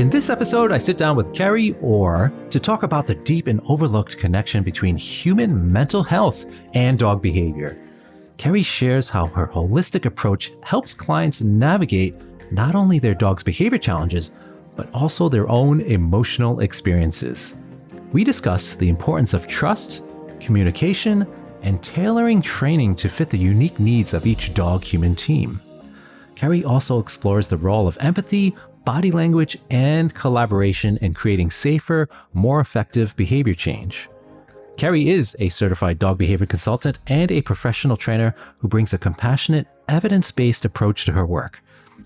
In this episode, I sit down with Kerrie Hoar to talk about the deep and overlooked connection between human mental health and dog behavior. Kerrie shares how her holistic approach helps clients navigate not only their dog's behavior challenges, but also their own emotional experiences. We discuss the importance of trust, communication, and tailoring training to fit the unique needs of each dog-human team. Kerrie also explores the role of empathy, body language, and collaboration in creating safer, more effective behavior change. Kerrie is a certified dog behavior consultant and a professional trainer who brings a compassionate, evidence-based approach to her work.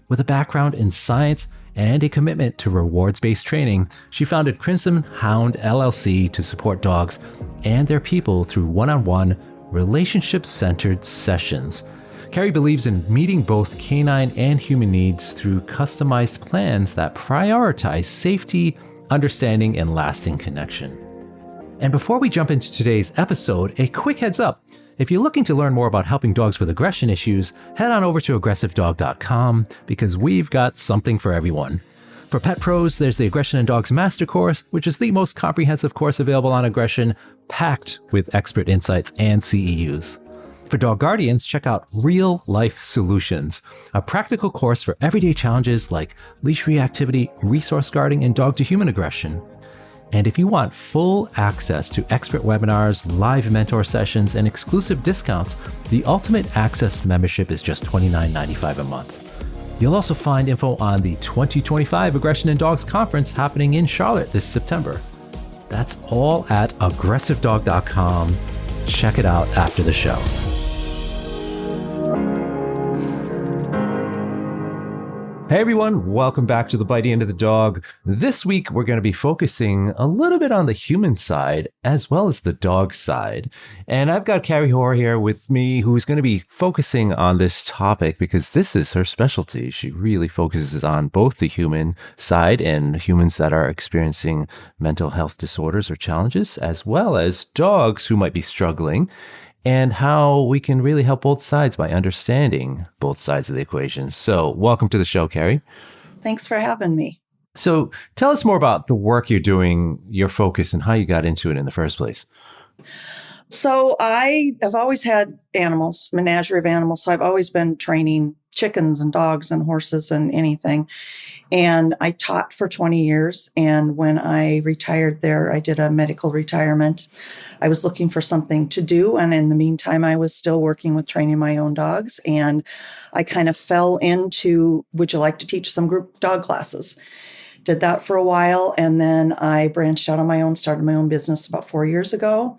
With a background in science and a commitment to rewards-based training, she founded Crimson Hound LLC to support dogs and their people through one-on-one, relationship-centered sessions. Kerrie believes in meeting both canine and human needs through customized plans that prioritize safety, understanding, and lasting connection. And before we jump into today's episode, a quick heads up. If you're looking to learn more about helping dogs with aggression issues, head on over to aggressivedog.com because we've got something for everyone. For pet pros, there's the Aggression in Dogs Master Course, which is the most comprehensive course available on aggression, packed with expert insights and CEUs. For dog guardians, check out Real Life Solutions, a practical course for everyday challenges like leash reactivity, resource guarding, and dog-to-human aggression. And if you want full access to expert webinars, live mentor sessions, and exclusive discounts, the Ultimate Access membership is just $29.95 a month. You'll also find info on the 2025 Aggression in Dogs Conference happening in Charlotte this September. That's all at aggressivedog.com. Check it out after the show. Hey everyone, welcome back to The Bitey End of the Dog. This week we're going to be focusing a little bit on the human side as well as the dog side. And I've got Kerrie Hoar here with me who's going to be focusing on this topic because this is her specialty. She really focuses on both the human side and humans that are experiencing mental health disorders or challenges, as well as dogs who might be struggling, and how we can really help both sides by understanding both sides of the equation. So welcome to the show, Kerrie. Thanks for having me. So tell us more about the work you're doing, your focus, and how you got into it in the first place. So I have always had animals, menagerie of animals. So I've always been training chickens and dogs and horses and anything. And I taught for 20 years. And when I retired there, I did a medical retirement. I was looking for something to do. And in the meantime, I was still working with training my own dogs. And I kind of fell into, would you like to teach some group dog classes? Did that for a while. And then I branched out on my own, started my own business about 4 years ago.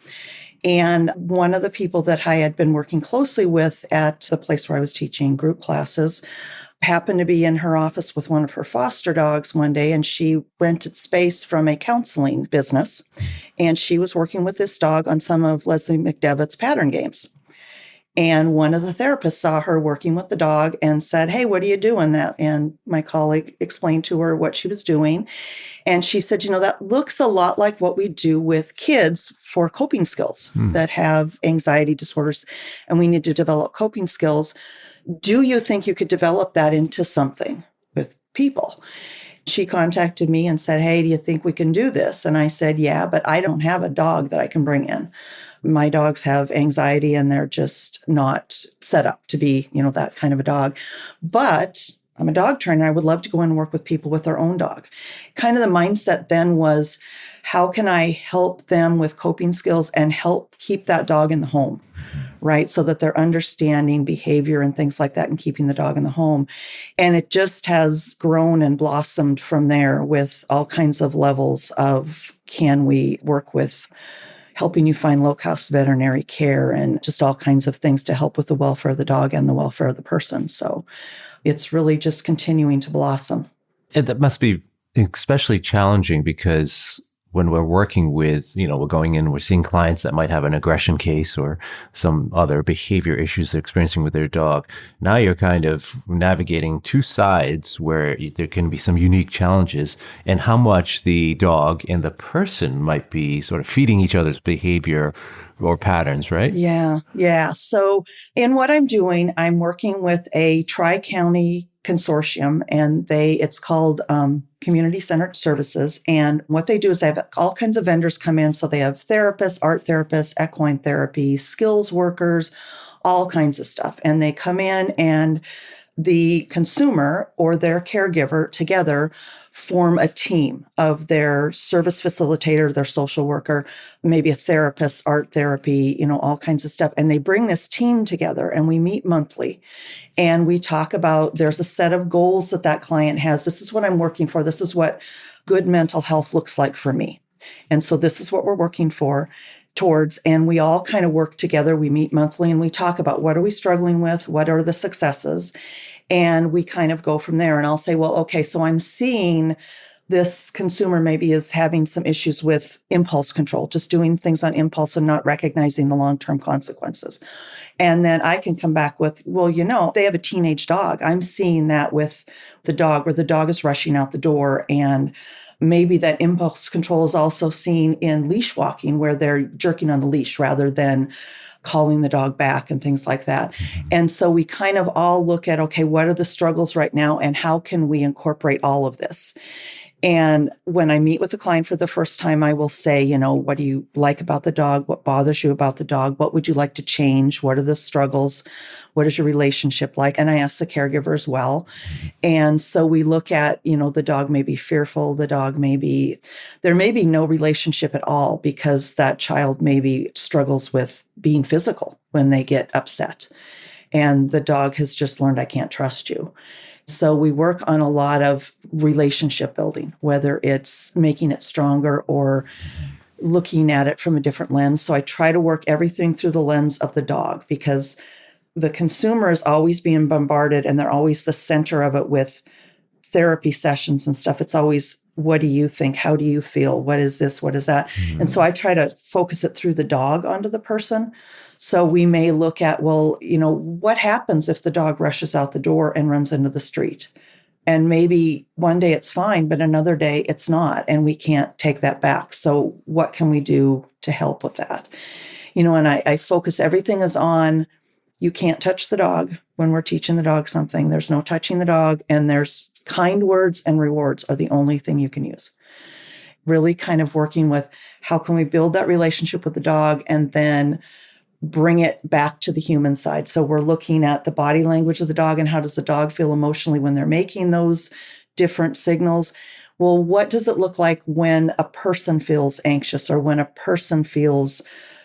And one of the people that I had been working closely with at the place where I was teaching group classes happened to be in her office with one of her foster dogs one day, and she rented space from a counseling business. And she was working with this dog on some of Leslie McDevitt's pattern games. And one of the therapists saw her working with the dog and said, "Hey, what are you doing that?" And my colleague explained to her what she was doing. And she said, that looks a lot like what we do with kids for coping skills that have anxiety disorders. And we need to develop coping skills. Do you think you could develop that into something with people? She contacted me and said, "Hey, do you think we can do this?" And I said, "Yeah, but I don't have a dog that I can bring in. My dogs have anxiety and they're just not set up to be, that kind of a dog. But I'm a dog trainer. I would love to go in and work with people with their own dog." Kind of the mindset then was, how can I help them with coping skills and help keep that dog in the home, right? So that they're understanding behavior and things like that and keeping the dog in the home. And it just has grown and blossomed from there with all kinds of levels of, can we work with helping you find low-cost veterinary care and just all kinds of things to help with the welfare of the dog and the welfare of the person. So it's really just continuing to blossom. And that must be especially challenging because when we're working with, we're going in, we're seeing clients that might have an aggression case or some other behavior issues they're experiencing with their dog. Now you're kind of navigating two sides where there can be some unique challenges and how much the dog and the person might be sort of feeding each other's behavior or patterns, right? Yeah. So in what I'm doing, I'm working with a tri-county consortium, and it's called Community Centered Services. And what they do is they have all kinds of vendors come in. So they have therapists, art therapists, equine therapy, skills workers, all kinds of stuff. And they come in, and the consumer or their caregiver together form a team of their service facilitator, their social worker, maybe a therapist, art therapy, all kinds of stuff. And they bring this team together, and we meet monthly, and we talk about, there's a set of goals that client has. This is what I'm working for. This is what good mental health looks like for me. And so this is what we're working towards. And we all kind of work together. We meet monthly, and we talk about, what are we struggling with? What are the successes? And we kind of go from there. And I'll say, well, okay, so I'm seeing this consumer maybe is having some issues with impulse control, just doing things on impulse and not recognizing the long-term consequences. And then I can come back with, well, they have a teenage dog. I'm seeing that with the dog, where the dog is rushing out the door, and maybe that impulse control is also seen in leash walking, where they're jerking on the leash rather than calling the dog back and things like that. And so we kind of all look at, okay, what are the struggles right now, and how can we incorporate all of this? And when I meet with the client for the first time, I will say, what do you like about the dog? What bothers you about the dog? What would you like to change? What are the struggles? What is your relationship like? And I ask the caregiver as well. And so we look at, the dog may be fearful. The dog there may be no relationship at all, because that child maybe struggles with being physical when they get upset. And the dog has just learned, I can't trust you. So we work on a lot of relationship building, whether it's making it stronger or looking at it from a different lens. So I try to work everything through the lens of the dog, because the consumer is always being bombarded, and they're always the center of it with therapy sessions and stuff. It's always, what do you think? How do you feel? What is this? What is that? Mm-hmm. And so I try to focus it through the dog onto the person. So we may look at, well, what happens if the dog rushes out the door and runs into the street? And maybe one day it's fine, but another day it's not, and we can't take that back. So what can we do to help with that? And I focus, everything is on, you can't touch the dog when we're teaching the dog something. There's no touching the dog, and there's kind words and rewards are the only thing you can use. Really kind of working with, how can we build that relationship with the dog and then bring it back to the human side. So we're looking at the body language of the dog, and how does the dog feel emotionally when they're making those different signals? Well, what does it look like when a person feels anxious, or when a person feels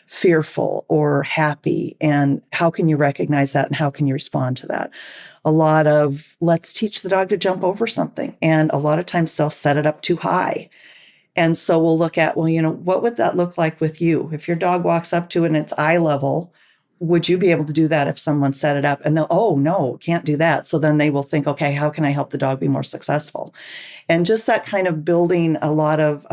fearful or happy? And how can you recognize that, and how can you respond to that? A lot of, let's teach the dog to jump over something. And a lot of times they'll set it up too high. And so we'll look at, well, what would that look like with you? If your dog walks up to it and it's eye level, would you be able to do that if someone set it up? And they'll, oh, no, can't do that. So then they will think, okay, how can I help the dog be more successful? And just that kind of building a lot of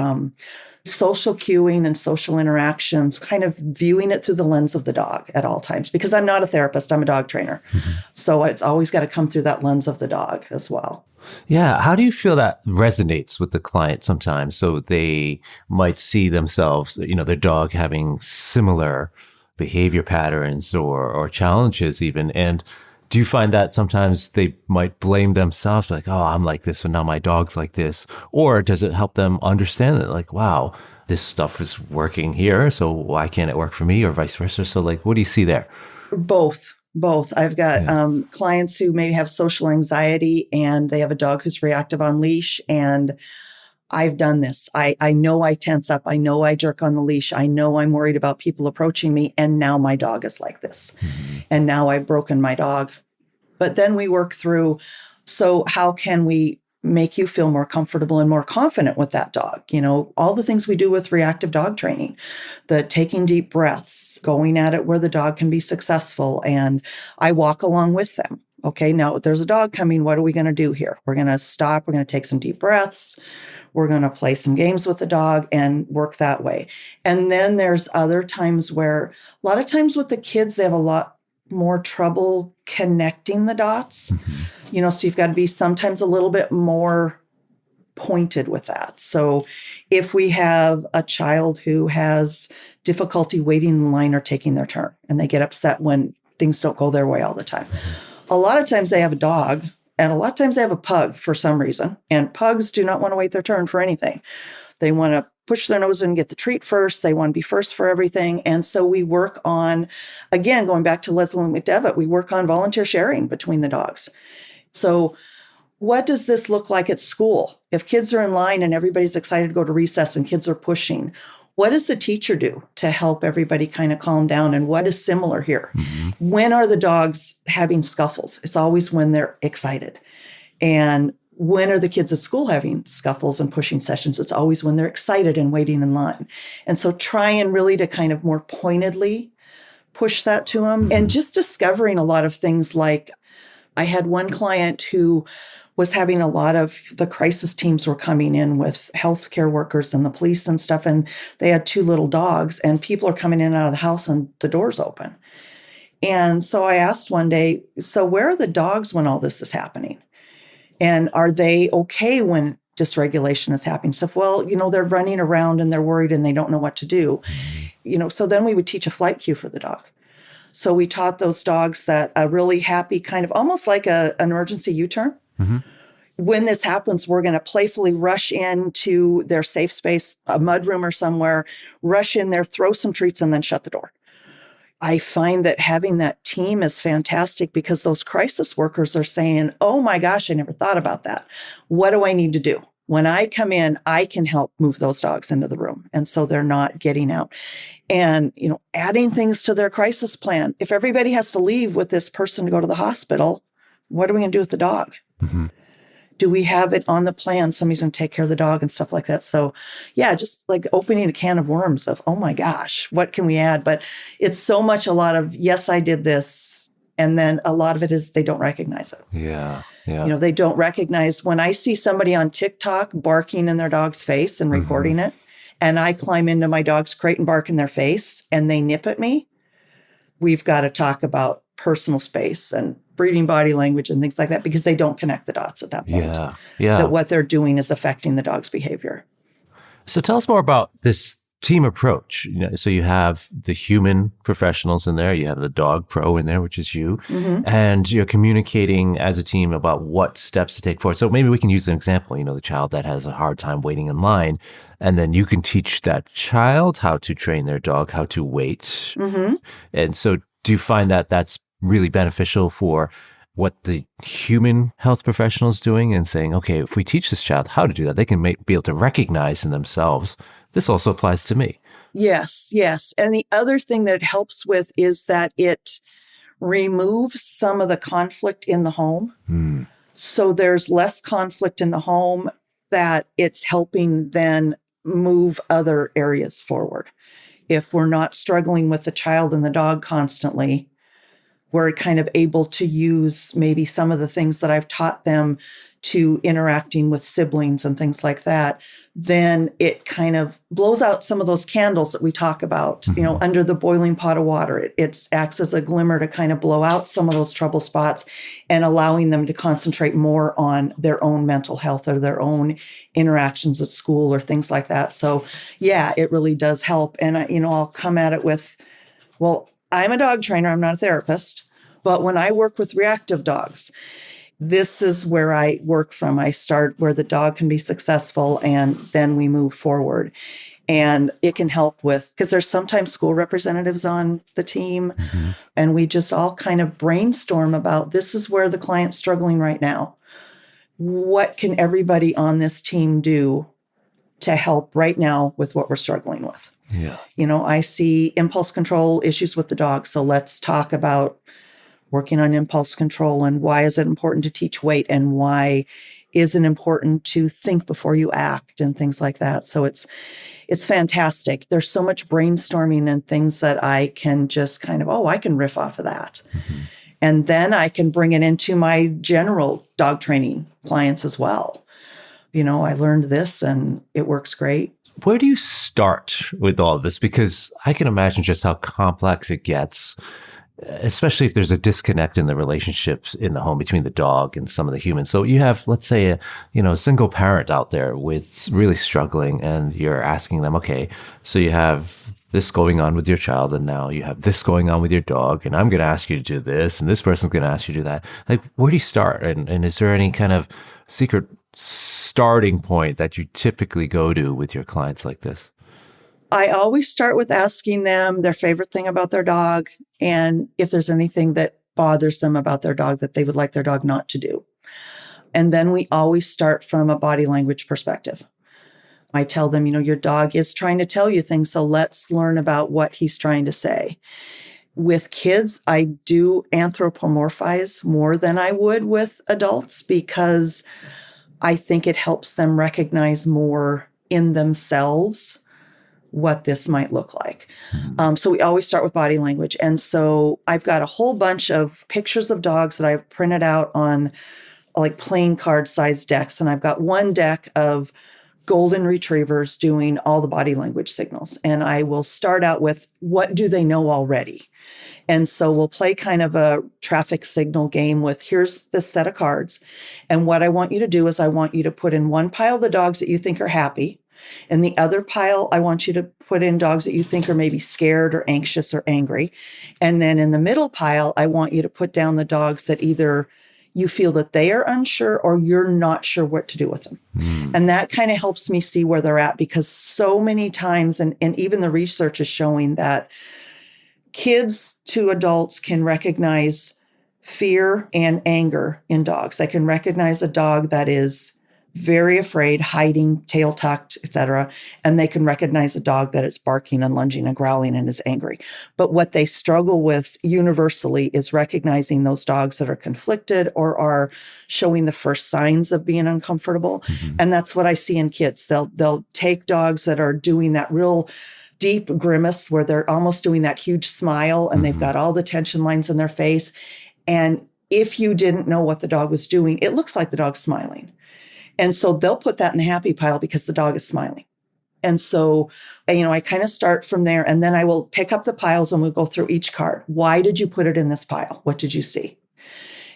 social cueing and social interactions, kind of viewing it through the lens of the dog at all times, because I'm not a therapist, I'm a dog trainer. Mm-hmm. So it's always got to come through that lens of the dog as well. Yeah. How do you feel that resonates with the client sometimes? So they might see themselves, their dog having similar behavior patterns or challenges even. And do you find that sometimes they might blame themselves, like, oh, I'm like this, so now my dog's like this? Or does it help them understand that, like, wow, this stuff is working here, so why can't it work for me, or vice versa? So what do you see there? Both. I've got clients who maybe have social anxiety, and they have a dog who's reactive on leash, and I've done this. I know I tense up. I know I jerk on the leash. I know I'm worried about people approaching me. And now my dog is like this. Mm-hmm. And now I've broken my dog. But then we work through, so how can we make you feel more comfortable and more confident with that dog? All the things we do with reactive dog training, the taking deep breaths, going at it where the dog can be successful. And I walk along with them. Okay, now there's a dog coming. What are we going to do here? We're going to stop. We're going to take some deep breaths. We're going to play some games with the dog and work that way. And then there's other times where, a lot of times with the kids, they have a lot more trouble connecting the dots. Mm-hmm. So you've got to be sometimes a little bit more pointed with that. So if we have a child who has difficulty waiting in line or taking their turn, and they get upset when things don't go their way all the time. A lot of times they have a dog And a lot of times they have a pug for some reason. And pugs do not want to wait their turn for anything. They want to push their nose in and get the treat first. They want to be first for everything. And so we work on, again, going back to Leslie McDevitt, we work on volunteer sharing between the dogs. So what does this look like at school? If kids are in line and everybody's excited to go to recess and kids are pushing, what does the teacher do to help everybody kind of calm down? And what is similar here? Mm-hmm. When are the dogs having scuffles? It's always when they're excited. And when are the kids at school having scuffles and pushing sessions? It's always when they're excited and waiting in line. And so trying really to kind of more pointedly push that to them. Mm-hmm. And just discovering a lot of things like I had one client who was having a lot of the crisis teams were coming in with healthcare workers and the police and stuff. And they had 2 little dogs and people are coming in and out of the house and the door's open. And so I asked one day, so where are the dogs when all this is happening? And are they okay when dysregulation is happening? So, well, they're running around and they're worried and they don't know what to do. So then we would teach a flight cue for the dog. So we taught those dogs that a really happy kind of almost like an emergency U-turn. Mm-hmm. When this happens, we're going to playfully rush into their safe space, a mudroom or somewhere, rush in there, throw some treats, and then shut the door. I find that having that team is fantastic because those crisis workers are saying, oh my gosh, I never thought about that. What do I need to do? When I come in, I can help move those dogs into the room. And so they're not getting out. And, adding things to their crisis plan. If everybody has to leave with this person to go to the hospital, what are we going to do with the dog? Mm-hmm. Do we have it on the plan? Somebody's going to take care of the dog and stuff like that. So yeah, just like opening a can of worms of, oh my gosh, what can we add? But it's so much a lot of, yes, I did this. And then a lot of it is they don't recognize it. Yeah. Yeah. They don't recognize when I see somebody on TikTok barking in their dog's face and recording mm-hmm. it, and I climb into my dog's crate and bark in their face and they nip at me, we've got to talk about personal space and breeding body language and things like that because they don't connect the dots at that point. Yeah. Yeah. That what they're doing is affecting the dog's behavior. So tell us more about this team approach. So you have the human professionals in there, you have the dog pro in there, which is you, mm-hmm. and you're communicating as a team about what steps to take forward. So maybe we can use an example, the child that has a hard time waiting in line, and then you can teach that child how to train their dog, how to wait. Mm-hmm. And so do you find that that's really beneficial for what the human health professional is doing and saying, okay, if we teach this child how to do that, they can be able to recognize in themselves, this also applies to me. Yes, yes. And the other thing that it helps with is that it removes some of the conflict in the home. Mm. So there's less conflict in the home that it's helping then move other areas forward. If we're not struggling with the child and the dog constantly, we're kind of able to use maybe some of the things that I've taught them to interacting with siblings and things like that, then it kind of blows out some of those candles that we talk about, mm-hmm. Under the boiling pot of water. It acts as a glimmer to kind of blow out some of those trouble spots and allowing them to concentrate more on their own mental health or their own interactions at school or things like that. So yeah, it really does help. And I'll come at it with, well, I'm a dog trainer. I'm not a therapist. But when I work with reactive dogs, this is where I work from. I start where the dog can be successful and then we move forward. And it can help with, because there's sometimes school representatives on the team, mm-hmm. and we just all kind of brainstorm about this is where the client's struggling right now. What can everybody on this team do to help right now with what we're struggling with? Yeah. I see impulse control issues with the dog. So let's talk about working on impulse control and why is it important to teach wait and why is it important to think before you act and things like that. So it's fantastic. There's so much brainstorming and things that I can just kind of, I can riff off of that. Mm-hmm. And then I can bring it into my general dog training clients as well. I learned this and it works great. Where do you start with all of this? Because I can imagine just how complex it gets, especially if there's a disconnect in the relationships in the home between the dog and some of the humans. So you have, let's say, a single parent out there with really struggling, and you're asking them, okay, so you have this going on with your child, and now you have this going on with your dog, and I'm going to ask you to do this, and this person's going to ask you to do that. Like, where do you start? And is there any kind of secret starting point that you typically go to with your clients like this? I always start with asking them their favorite thing about their dog, and if there's anything that bothers them about their dog that they would like their dog not to do. And then we always start from a body language perspective. I tell them, your dog is trying to tell you things, so let's learn about what he's trying to say. With kids, I do anthropomorphize more than I would with adults because I think it helps them recognize more in themselves what this might look like. So we always start with body language. And so I've got a whole bunch of pictures of dogs that I've printed out on like playing card size decks. And I've got one deck of golden retrievers doing all the body language signals. And I will start out with, what do they know already? And so we'll play kind of a traffic signal game with, here's this set of cards. And what I want you to do is I want you to put in one pile the dogs that you think are happy. And the other pile, I want you to put in dogs that you think are maybe scared or anxious or angry. And then in the middle pile, I want you to put down the dogs that either you feel that they are unsure or you're not sure what to do with them. And that kind of helps me see where they're at, because so many times, and even the research is showing that kids to adults can recognize fear and anger in dogs. They can recognize a dog that is very afraid, hiding, tail tucked, etc. And they can recognize a dog that is barking and lunging and growling and is angry. But what they struggle with universally is recognizing those dogs that are conflicted or are showing the first signs of being uncomfortable. And that's what I see in kids. They'll take dogs that are doing that real deep grimace where they're almost doing that huge smile and they've got all the tension lines in their face. And if you didn't know what the dog was doing, it looks like the dog's smiling. And so they'll put that in the happy pile because the dog is smiling. And so, I kind of start from there, and then I will pick up the piles and we'll go through each card. Why did you put it in this pile? What did you see?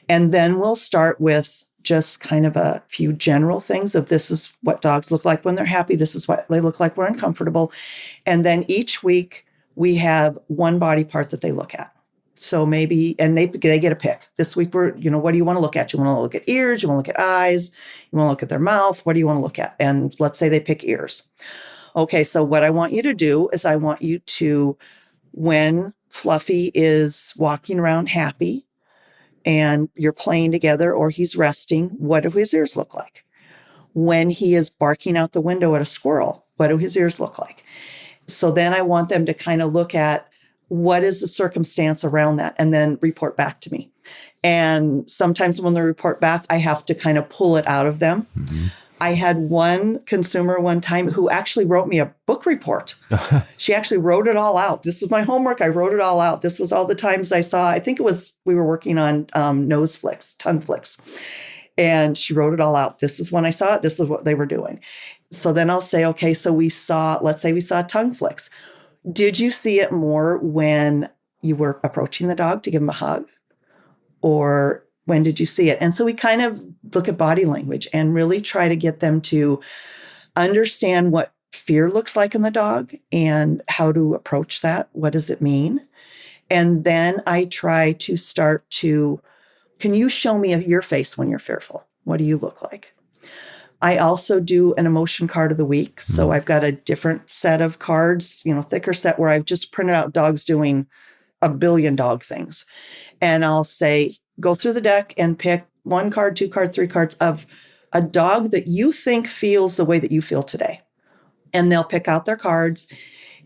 And then we'll start with just kind of a few general things of, this is what dogs look like when they're happy. This is what they look like when uncomfortable. And then each week we have one body part that they look at. So maybe, and they get a pick. This week what do you want to look at? You want to look at ears? You want to look at eyes? You want to look at their mouth? What do you want to look at? And let's say they pick ears. Okay, so what I want you to do is I want you to, when Fluffy is walking around happy and you're playing together or he's resting, what do his ears look like? When he is barking out the window at a squirrel, what do his ears look like? So then I want them to kind of look at, what is the circumstance around that? And then report back to me. And sometimes when they report back, I have to kind of pull it out of them. I had one consumer one time who actually wrote me a book report. She actually wrote it all out. This was my homework. I wrote it all out. This was all the times I saw, I think it was, we were working on nose flicks, tongue flicks. And she wrote it all out. This is when I saw it. This is what they were doing. So then I'll say, okay, so let's say we saw tongue flicks. Did you see it more when you were approaching the dog to give him a hug? Or when did you see it? And so we kind of look at body language and really try to get them to understand what fear looks like in the dog and how to approach that. What does it mean? And then I try to start to, can you show me your face when you're fearful? What do you look like? I also do an emotion card of the week. So I've got a different set of cards, thicker set where I've just printed out dogs doing a billion dog things. And I'll say, go through the deck and pick 1 card, 2 cards, 3 cards of a dog that you think feels the way that you feel today. And they'll pick out their cards.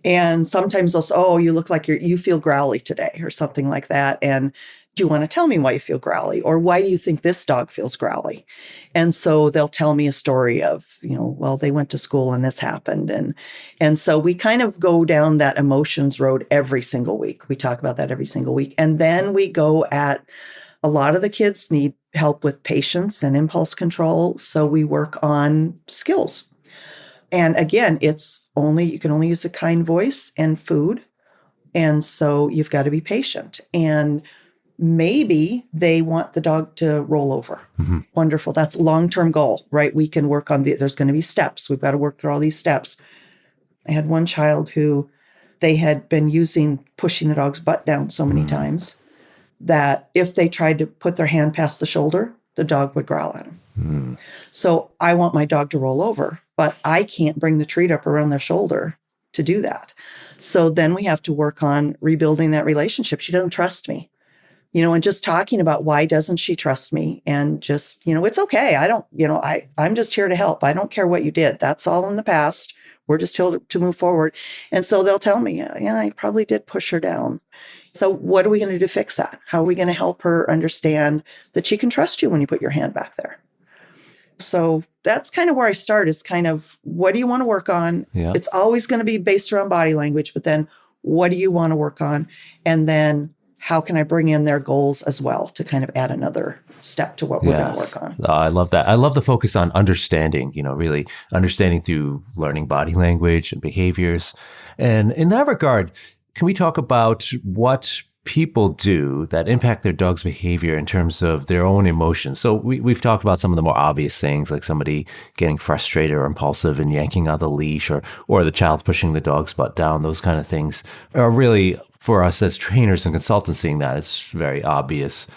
And sometimes they'll say, oh, you look like you feel growly today or something like that. And do you want to tell me why you feel growly? Or why do you think this dog feels growly? And so they'll tell me a story of, well, they went to school and this happened. And so we kind of go down that emotions road every single week. We talk about that every single week. And then we go at, a lot of the kids need help with patience and impulse control. So we work on skills. And again, you can only use a kind voice and food. And so you've got to be patient. And maybe they want the dog to roll over. Wonderful. That's a long-term goal, right? We can work on there's going to be steps. We've got to work through all these steps. I had one child who they had been pushing the dog's butt down so many times that if they tried to put their hand past the shoulder, the dog would growl at them. So I want my dog to roll over, but I can't bring the treat up around their shoulder to do that. So then we have to work on rebuilding that relationship. She doesn't trust me, and just talking about why doesn't she trust me, and just, it's okay. I don't, I'm just here to help. I don't care what you did. That's all in the past. We're just here to move forward. And so they'll tell me, yeah, I probably did push her down. So what are we going to do to fix that? How are we going to help her understand that she can trust you when you put your hand back there? So that's kind of where I start, is kind of, what do you want to work on? Yeah. It's always going to be based around body language, but then what do you want to work on? And then how can I bring in their goals as well to kind of add another step to what we're going to work on? I love that. I love the focus on understanding, really understanding through learning body language and behaviors. And in that regard, can we talk about what people do that impact their dog's behavior in terms of their own emotions? So we've talked about some of the more obvious things, like somebody getting frustrated or impulsive and yanking on the leash, or the child pushing the dog's butt down. Those kind of things are really, for us as trainers and consultants, seeing that, it's very obvious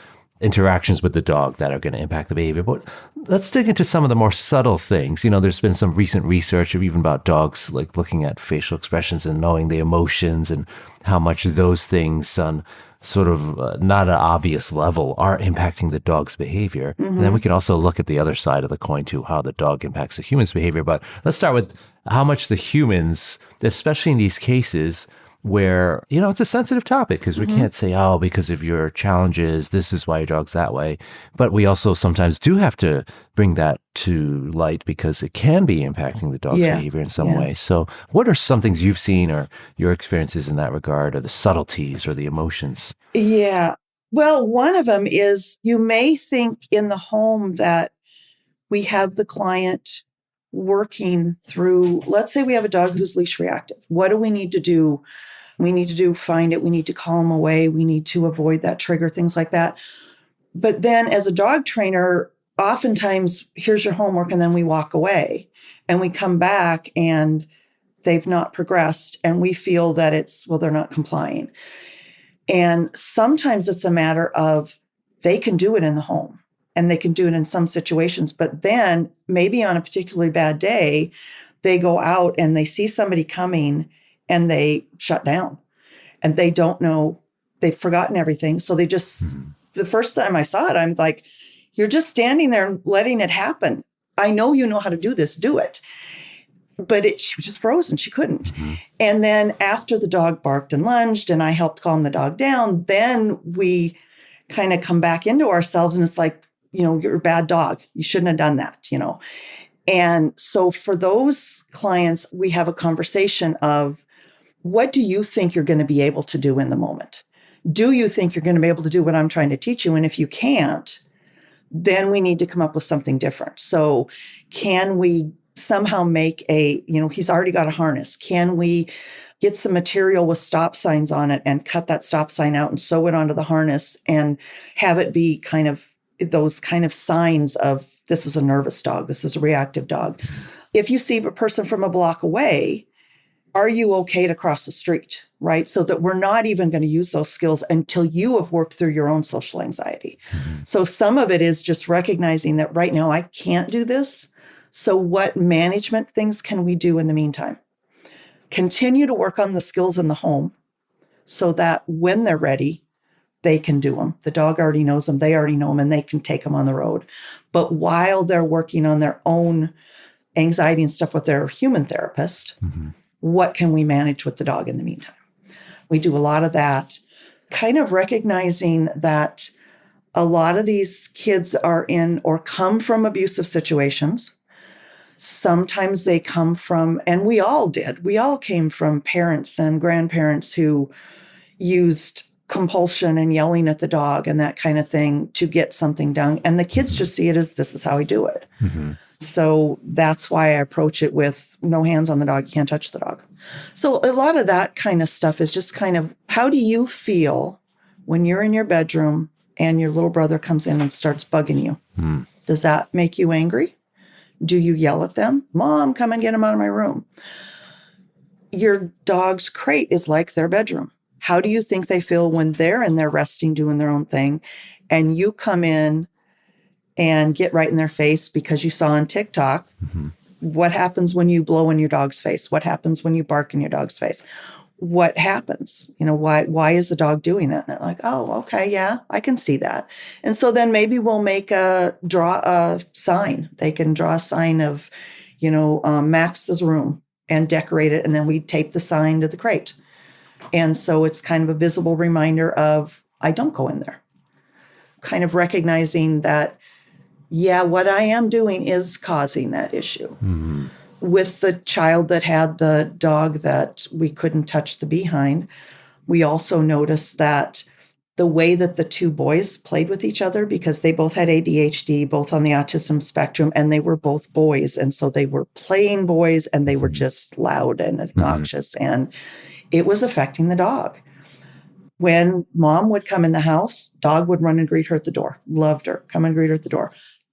interactions with the dog that are going to impact the behavior. But let's dig into some of the more subtle things. There's been some recent research even about dogs, like looking at facial expressions and knowing the emotions and how much those things on sort of not an obvious level are impacting the dog's behavior. And then we can also look at the other side of the coin too, how the dog impacts the human's behavior. But let's start with how much the humans, especially in these cases where, it's a sensitive topic, because we can't say, oh, because of your challenges, this is why your dog's that way. But we also sometimes do have to bring that to light, because it can be impacting the dog's behavior in some way. So what are some things you've seen, or your experiences in that regard, or the subtleties or the emotions? Yeah. Well, one of them is, you may think in the home that we have the client working through, let's say we have a dog who's leash reactive. What do we need to do? We need to find it. We need to call him away. We need to avoid that trigger, things like that. But then as a dog trainer, oftentimes, here's your homework, and then we walk away and we come back and they've not progressed, and we feel that they're not complying. And sometimes it's a matter of, they can do it in the home and they can do it in some situations, but then maybe on a particularly bad day, they go out and they see somebody coming and they shut down, and they don't know, they've forgotten everything. So they just, the first time I saw it, I'm like, you're just standing there and letting it happen. I know you know how to do this, do it. But she was just frozen. She couldn't. And then after the dog barked and lunged and I helped calm the dog down, then we kind of come back into ourselves, and it's like, you're a bad dog. You shouldn't have done that, And so for those clients, we have a conversation of, what do you think you're going to be able to do in the moment? Do you think you're going to be able to do what I'm trying to teach you? And if you can't, then we need to come up with something different. So can we somehow make he's already got a harness. Can we get some material with stop signs on it and cut that stop sign out and sew it onto the harness and have it be kind of those kind of signs of, this is a nervous dog, this is a reactive dog. If you see a person from a block away, are you okay to cross the street, right? So that we're not even going to use those skills until you have worked through your own social anxiety. So some of it is just recognizing that right now I can't do this. So what management things can we do in the meantime? Continue to work on the skills in the home so that when they're ready, they can do them. The dog already knows them. They already know them, and they can take them on the road. But while they're working on their own anxiety and stuff with their human therapist, what can we manage with the dog in the meantime? We do a lot of that, kind of recognizing that a lot of these kids are in or come from abusive situations. Sometimes they come from, and we all came from parents and grandparents who used compulsion and yelling at the dog and that kind of thing to get something done. And the kids just see it as, this is how I do it. So that's why I approach it with no hands on the dog. You can't touch the dog. So a lot of that kind of stuff is just kind of, how do you feel when you're in your bedroom and your little brother comes in and starts bugging you? Does that make you angry? Do you yell at them? Mom, come and get him out of my room. your dog's crate is like their bedroom. How do you think they feel when they're in there resting, doing their own thing, and you come in and get right in their face because you saw on TikTok? Mm-hmm. What happens when you blow in your dog's face? What happens when you bark in your dog's face? What happens? Why is the dog doing that? And they're like, oh, okay, yeah, I can see that. And so then maybe we'll draw a sign. They can draw a sign of, Max's room and decorate it. And then we tape the sign to the crate. And so it's kind of a visible reminder of, I don't go in there. Kind of recognizing that, yeah, what I am doing is causing that issue. Mm-hmm. With the child that had the dog that we couldn't touch the behind, we also noticed that the way that the two boys played with each other, because they both had ADHD, both on the autism spectrum, and they were both boys. And so they were playing boys and they were just loud and obnoxious. Mm-hmm. And it was affecting the dog. When mom would come in the house, dog would run and greet her at the door. Loved her. Come and greet her at the door.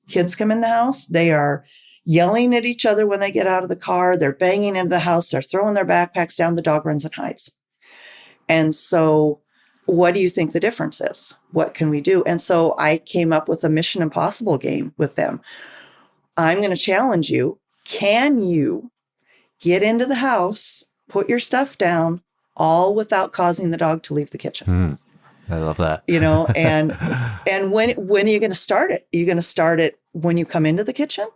Kids come in the house. They are yelling at each other when they get out of the car. They're banging into the house. They're throwing their backpacks down. The dog runs and hides. And so what do you think the difference is? What can we do? And so I came up with a Mission Impossible game with them. I'm going to challenge you. Can you get into the house, put your stuff down, all without causing the dog to leave the kitchen? I love that. And when are you going to start it? Are you going to start it when you come into the kitchen?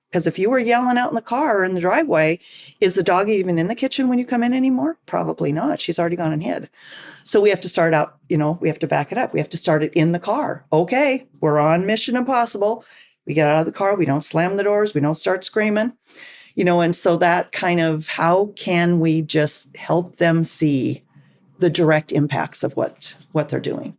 Because if you were yelling out in the car or in the driveway, is the dog even in the kitchen when you come in anymore? Probably not. She's already gone and hid. So we have to start out, we have to back it up. We have to start it in the car. Okay, we're on Mission Impossible. We get out of the car. We don't slam the doors. We don't start screaming. And so that kind of, how can we just help them see the direct impacts of what they're doing?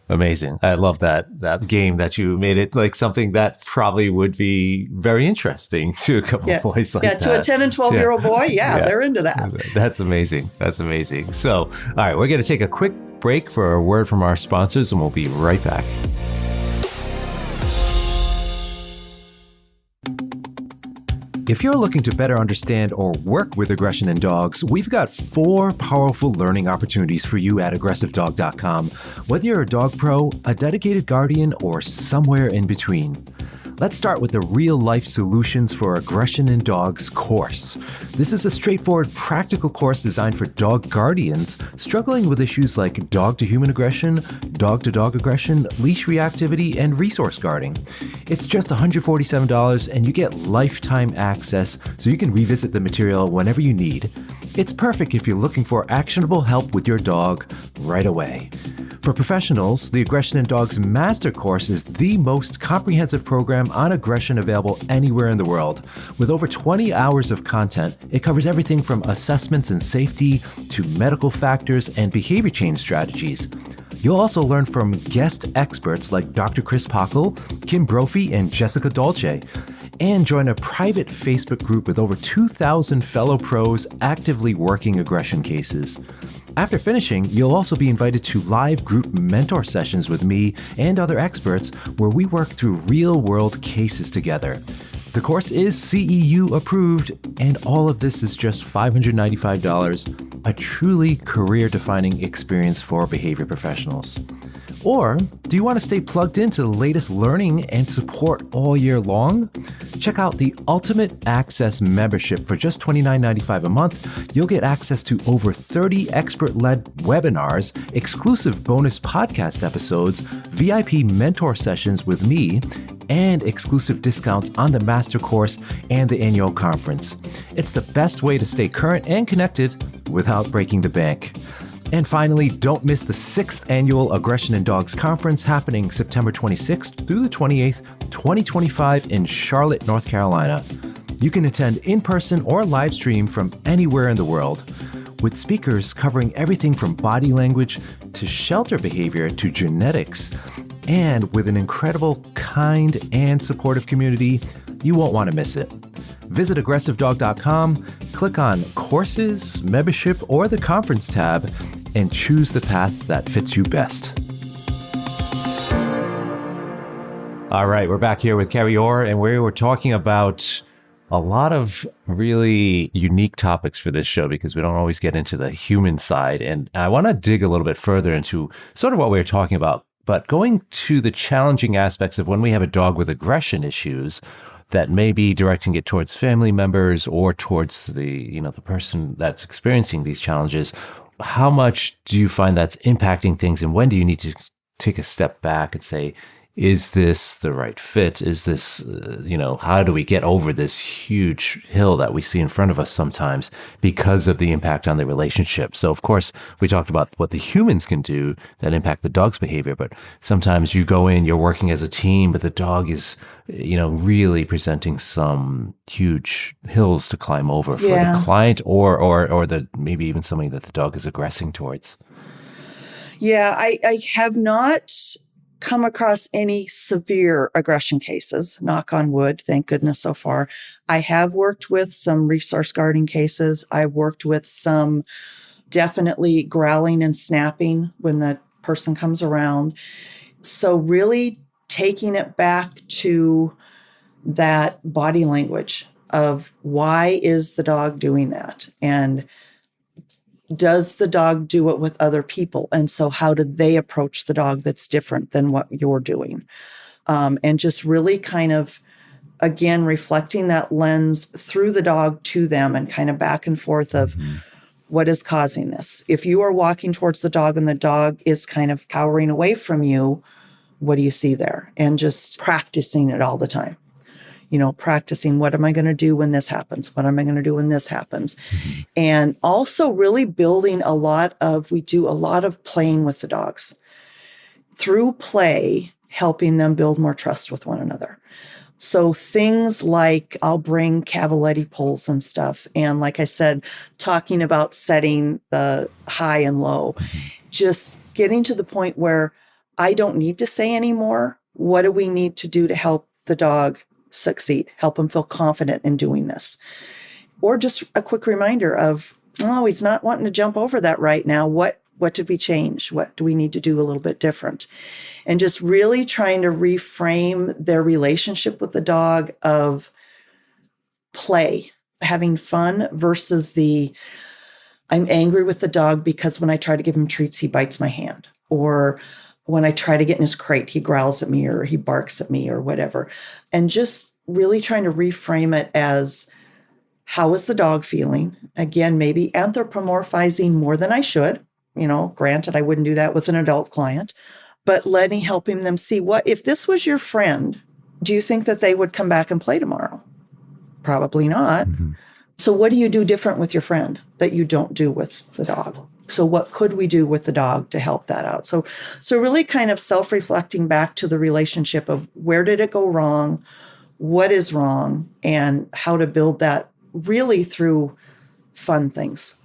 Amazing. I love that game that you made it like something that probably would be very interesting to a couple of boys like that. Yeah, to a 10 and 12-year-old boy, they're into that. That's amazing. So, all right, we're going to take a quick break for a word from our sponsors, and we'll be right back. If you're looking to better understand or work with aggression in dogs, we've got 4 powerful learning opportunities for you at aggressivedog.com, whether you're a dog pro, a dedicated guardian, or somewhere in between. Let's start with the Real Life Solutions for Aggression in Dogs course. This is a straightforward, practical course designed for dog guardians struggling with issues like dog-to-human aggression, dog-to-dog aggression, leash reactivity, and resource guarding. It's just $147, and you get lifetime access so you can revisit the material whenever you need. It's perfect if you're looking for actionable help with your dog right away. For professionals, the Aggression in Dogs Master Course is the most comprehensive program on aggression available anywhere in the world. With over 20 hours of content, it covers everything from assessments and safety to medical factors and behavior change strategies. You'll also learn from guest experts like Dr. Chris Pockel, Kim Brophy, and Jessica Dolce, and join a private Facebook group with over 2,000 fellow pros actively working aggression cases. After finishing, you'll also be invited to live group mentor sessions with me and other experts where we work through real-world cases together. The course is CEU approved, and all of this is just $595, a truly career-defining experience for behavior professionals. Or do you want to stay plugged into the latest learning and support all year long? Check out the Ultimate Access membership for just $29.95 a month. You'll get access to over 30 expert-led webinars, exclusive bonus podcast episodes, VIP mentor sessions with me, and exclusive discounts on the master course and the annual conference. It's the best way to stay current and connected without breaking the bank. And finally, don't miss the 6th annual Aggression in Dogs Conference happening September 26th through the 28th, 2025 in Charlotte, North Carolina. You can attend in person or live stream from anywhere in the world, with speakers covering everything from body language to shelter behavior to genetics. And with an incredible, kind, and supportive community, you won't want to miss it. Visit aggressivedog.com, click on Courses, Membership, or the Conference tab, and choose the path that fits you best. All right, we're back here with Kerrie Hoar, and we were talking about A lot of really unique topics for this show because we don't always get into the human side. And I want to dig a little bit further into sort of what we were talking about, but going to the challenging aspects of when we have a dog with aggression issues that may be directing it towards family members or towards the person that's experiencing these challenges. How much do you find that's impacting things, and when do you need to take a step back and say, is this the right fit? Is this, how do we get over this huge hill that we see in front of us sometimes because of the impact on the relationship? So, of course, we talked about what the humans can do that impact the dog's behavior, but sometimes you go in, you're working as a team, but the dog is, really presenting some huge hills to climb over for the client or the maybe even somebody that the dog is aggressing towards. Yeah, I have not come across any severe aggression cases, knock on wood, thank goodness so far. I have worked with some resource guarding cases. I've worked with some definitely growling and snapping when the person comes around. So really taking it back to that body language of why is the dog doing that? And does the dog do it with other people? And so how do they approach the dog that's different than what you're doing? And just really kind of, again, reflecting that lens through the dog to them and kind of back and forth of what is causing this. If you are walking towards the dog and the dog is kind of cowering away from you, what do you see there? And just practicing it all the time. Practicing, what am I going to do when this happens? What am I going to do when this happens? And also really building we do a lot of playing with the dogs. Through play, helping them build more trust with one another. So things like I'll bring cavaletti poles and stuff. And like I said, talking about setting the high and low, just getting to the point where I don't need to say anymore. What do we need to do to help the dog succeed, help him feel confident in doing this? Or just a quick reminder of, he's not wanting to jump over that right now. What did we change? What do we need to do a little bit different? And just really trying to reframe their relationship with the dog of play, having fun versus I'm angry with the dog because when I try to give him treats, he bites my hand. Or when I try to get in his crate, he growls at me or he barks at me or whatever. And just really trying to reframe it as, how is the dog feeling? Again, maybe anthropomorphizing more than I should. Granted, I wouldn't do that with an adult client, but helping them see, what if this was your friend, do you think that they would come back and play tomorrow? Probably not. So what do you do different with your friend that you don't do with the dog? So what could we do with the dog to help that out? So really kind of self-reflecting back to the relationship of where did it go wrong? What is wrong? And how to build that really through fun things.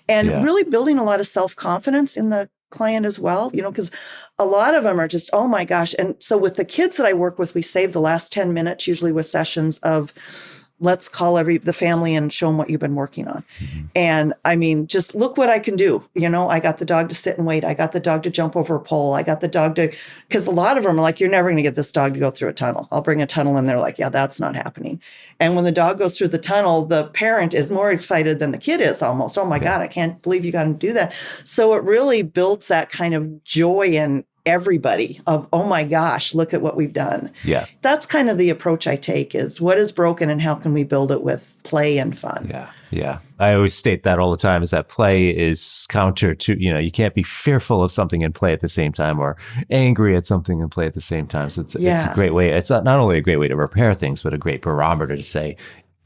And really building a lot of self-confidence in the client as well, because a lot of them are just, oh my gosh. And so with the kids that I work with, we save the last 10 minutes, usually with sessions of, let's call the family and show them what you've been working on. And I mean, just look what I can do. I got the dog to sit and wait. I got the dog to jump over a pole. I got the dog because a lot of them are like, you're never going to get this dog to go through a tunnel. I'll bring a tunnel and they're like, yeah, that's not happening. And when the dog goes through the tunnel, the parent is more excited than the kid is almost. Oh my God, I can't believe you got him to do that. So it really builds that kind of joy in everybody of, oh my gosh, look at what we've done. That's kind of the approach I take, is what is broken and how can we build it with play and fun. I always state that all the time, is that play is counter to, you can't be fearful of something and play at the same time, or angry at something and play at the same time. So it's a great way. It's not only a great way to repair things, but a great barometer to say,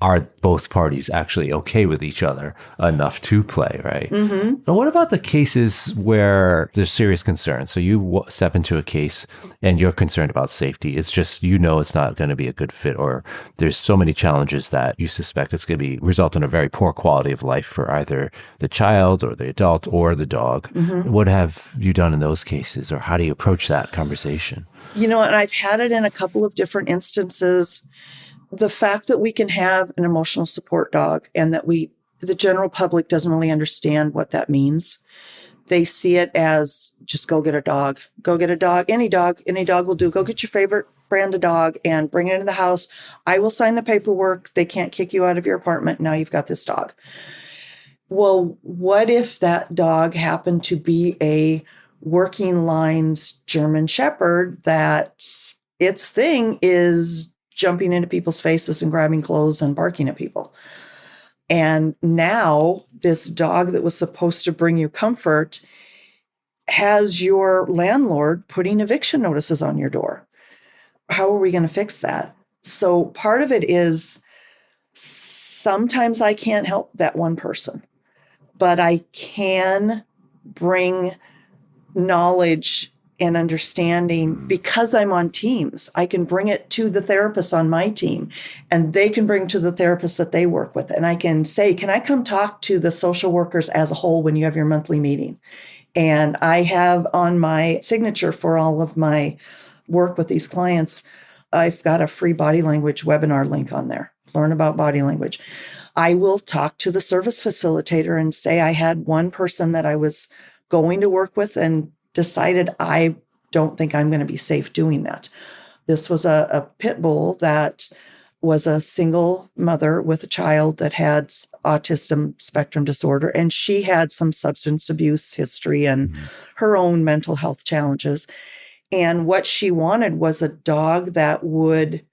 are both parties actually okay with each other enough to play, right? And what about the cases where there's serious concern? So you step into a case and you're concerned about safety. It's just, it's not going to be a good fit, or there's so many challenges that you suspect it's going to result in a very poor quality of life for either the child or the adult or the dog. What have you done in those cases, or how do you approach that conversation? And I've had it in a couple of different instances. The fact that we can have an emotional support dog and that the general public doesn't really understand what that means. They see it as just go get a dog, any dog will do. Go get your favorite brand a dog and bring it into the house. I will sign the paperwork. They can't kick you out of your apartment. Now you've got this dog. Well, what if that dog happened to be a working lines German Shepherd that its thing is jumping into people's faces and grabbing clothes and barking at people? And now this dog that was supposed to bring you comfort has your landlord putting eviction notices on your door. How are we going to fix that? So part of it is sometimes I can't help that one person, but I can bring knowledge and understanding because I'm on teams. I can bring it to the therapist on my team, and they can bring to the therapist that they work with. And I can say, can I come talk to the social workers as a whole when you have your monthly meeting? And I have on my signature for all of my work with these clients, I've got a free body language webinar link on there. Learn about body language. I will talk to the service facilitator and say I had one person that I was going to work with and decided I don't think I'm going to be safe doing that. This was a pit bull that was a single mother with a child that had autism spectrum disorder, and she had some substance abuse history and her own mental health challenges. And what she wanted was a dog that would,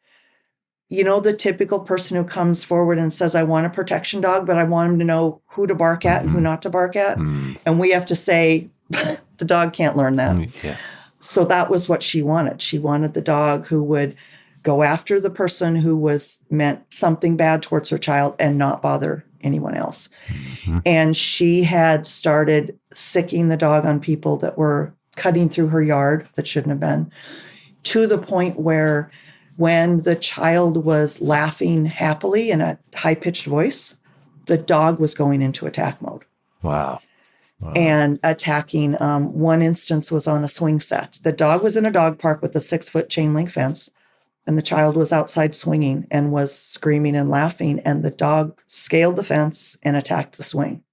the typical person who comes forward and says, I want a protection dog, but I want him to know who to bark at and who not to bark at. And we have to say, the dog can't learn that. Yeah. So that was what she wanted. She wanted the dog who would go after the person who was meant something bad towards her child and not bother anyone else. And she had started sicking the dog on people that were cutting through her yard that shouldn't have been, to the point where when the child was laughing happily in a high-pitched voice, the dog was going into attack mode. Wow. And attacking. One instance was on a swing set. The dog was in a dog park with a 6-foot chain link fence, and the child was outside swinging and was screaming and laughing, and the dog scaled the fence and attacked the swing.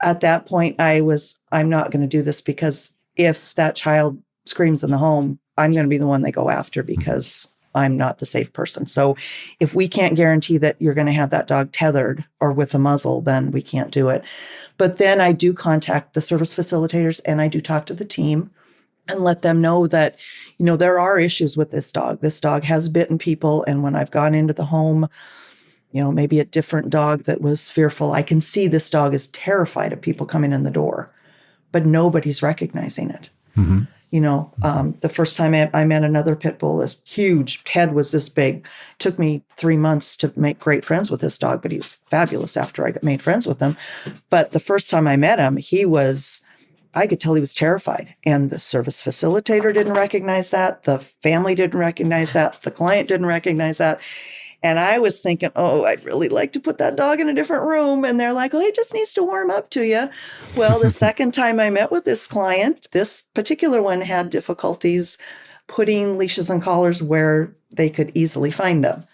At that point, I'm not going to do this, because if that child screams in the home, I'm going to be the one they go after, because I'm not the safe person. So if we can't guarantee that you're going to have that dog tethered or with a muzzle, then we can't do it. But then I do contact the service facilitators, and I do talk to the team and let them know that, there are issues with this dog. This dog has bitten people. And when I've gone into the home, maybe a different dog that was fearful, I can see this dog is terrified of people coming in the door, but nobody's recognizing it. The first time I met another pit bull, this huge head was this big. It took me 3 months to make great friends with this dog, but he was fabulous after I made friends with him. But the first time I met him, I could tell he was terrified. And the service facilitator didn't recognize that. The family didn't recognize that. The client didn't recognize that. And I was thinking, I'd really like to put that dog in a different room. And they're like, he just needs to warm up to you. Well, the second time I met with this client, this particular one had difficulties putting leashes and collars where they could easily find them.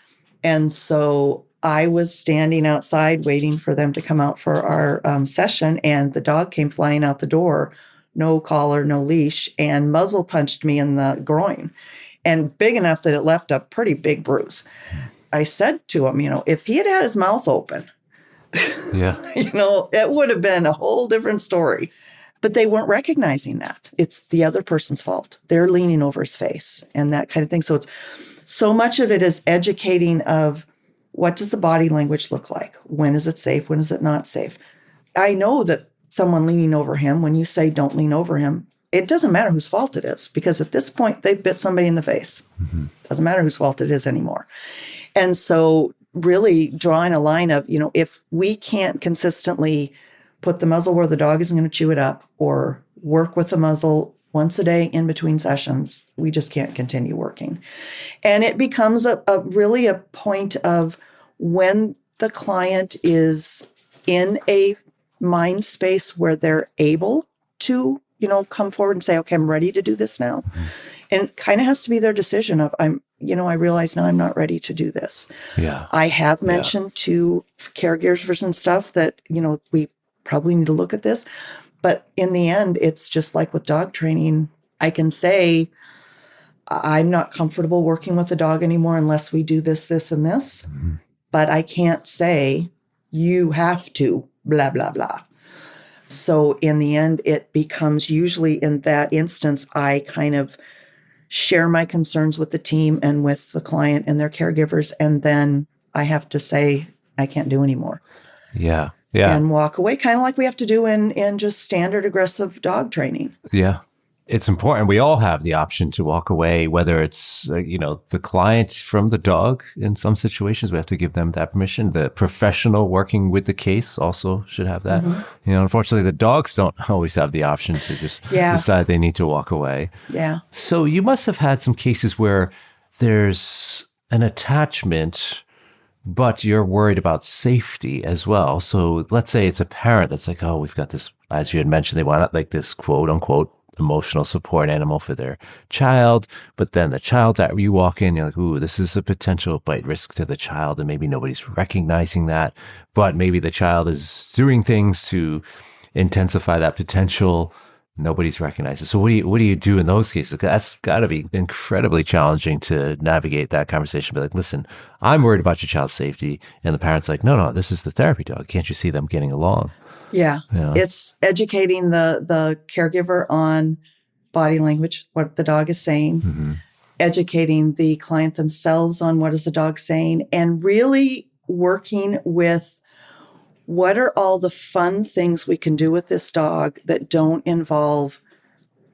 And so I was standing outside waiting for them to come out for our session. And the dog came flying out the door, no collar, no leash, and muzzle punched me in the groin, and big enough that it left a pretty big bruise. I said to him, if he had had his mouth open, it would have been a whole different story. But they weren't recognizing that. It's the other person's fault. They're leaning over his face and that kind of thing. So it's so much of it is educating of, what does the body language look like? When is it safe? When is it not safe? I know that someone leaning over him, when you say don't lean over him, it doesn't matter whose fault it is, because at this point they bit somebody in the face. Doesn't matter whose fault it is anymore. And so really drawing a line of, if we can't consistently put the muzzle where the dog isn't going to chew it up, or work with the muzzle once a day in between sessions, we just can't continue working. And it becomes really a point of when the client is in a mind space where they're able to, come forward and say, okay, I'm ready to do this now. And it kind of has to be their decision of, I realize now I'm not ready to do this. Yeah. I have mentioned to caregivers and stuff that, we probably need to look at this. But in the end, it's just like with dog training. I can say, I'm not comfortable working with the dog anymore unless we do this, this, and this. Mm-hmm. But I can't say you have to, blah, blah, blah. So in the end, it becomes usually in that instance, I kind of share my concerns with the team and with the client and their caregivers. And then I have to say, I can't do anymore. Yeah. Yeah. And walk away, kind of like we have to do in just standard aggressive dog training. Yeah. It's important. We all have the option to walk away, whether it's, the client from the dog. In some situations, we have to give them that permission. The professional working with the case also should have that. Mm-hmm. Unfortunately, the dogs don't always have the option to just decide they need to walk away. Yeah. So you must have had some cases where there's an attachment, but you're worried about safety as well. So let's say it's a parent that's like, oh, we've got this, as you had mentioned, they want like this quote unquote emotional support animal for their child. But then the child's at, you walk in, you're like, ooh, this is a potential bite risk to the child. And maybe nobody's recognizing that, but maybe the child is doing things to intensify that potential. Nobody's recognized it. So what do you do in those cases? That's got to be incredibly challenging to navigate that conversation. Be like, listen, I'm worried about your child's safety. And the parent's like, no, this is the therapy dog. Can't you see them getting along? Yeah. It's educating the caregiver on body language, what the dog is saying, educating the client themselves on what is the dog saying, and really working with what are all the fun things we can do with this dog that don't involve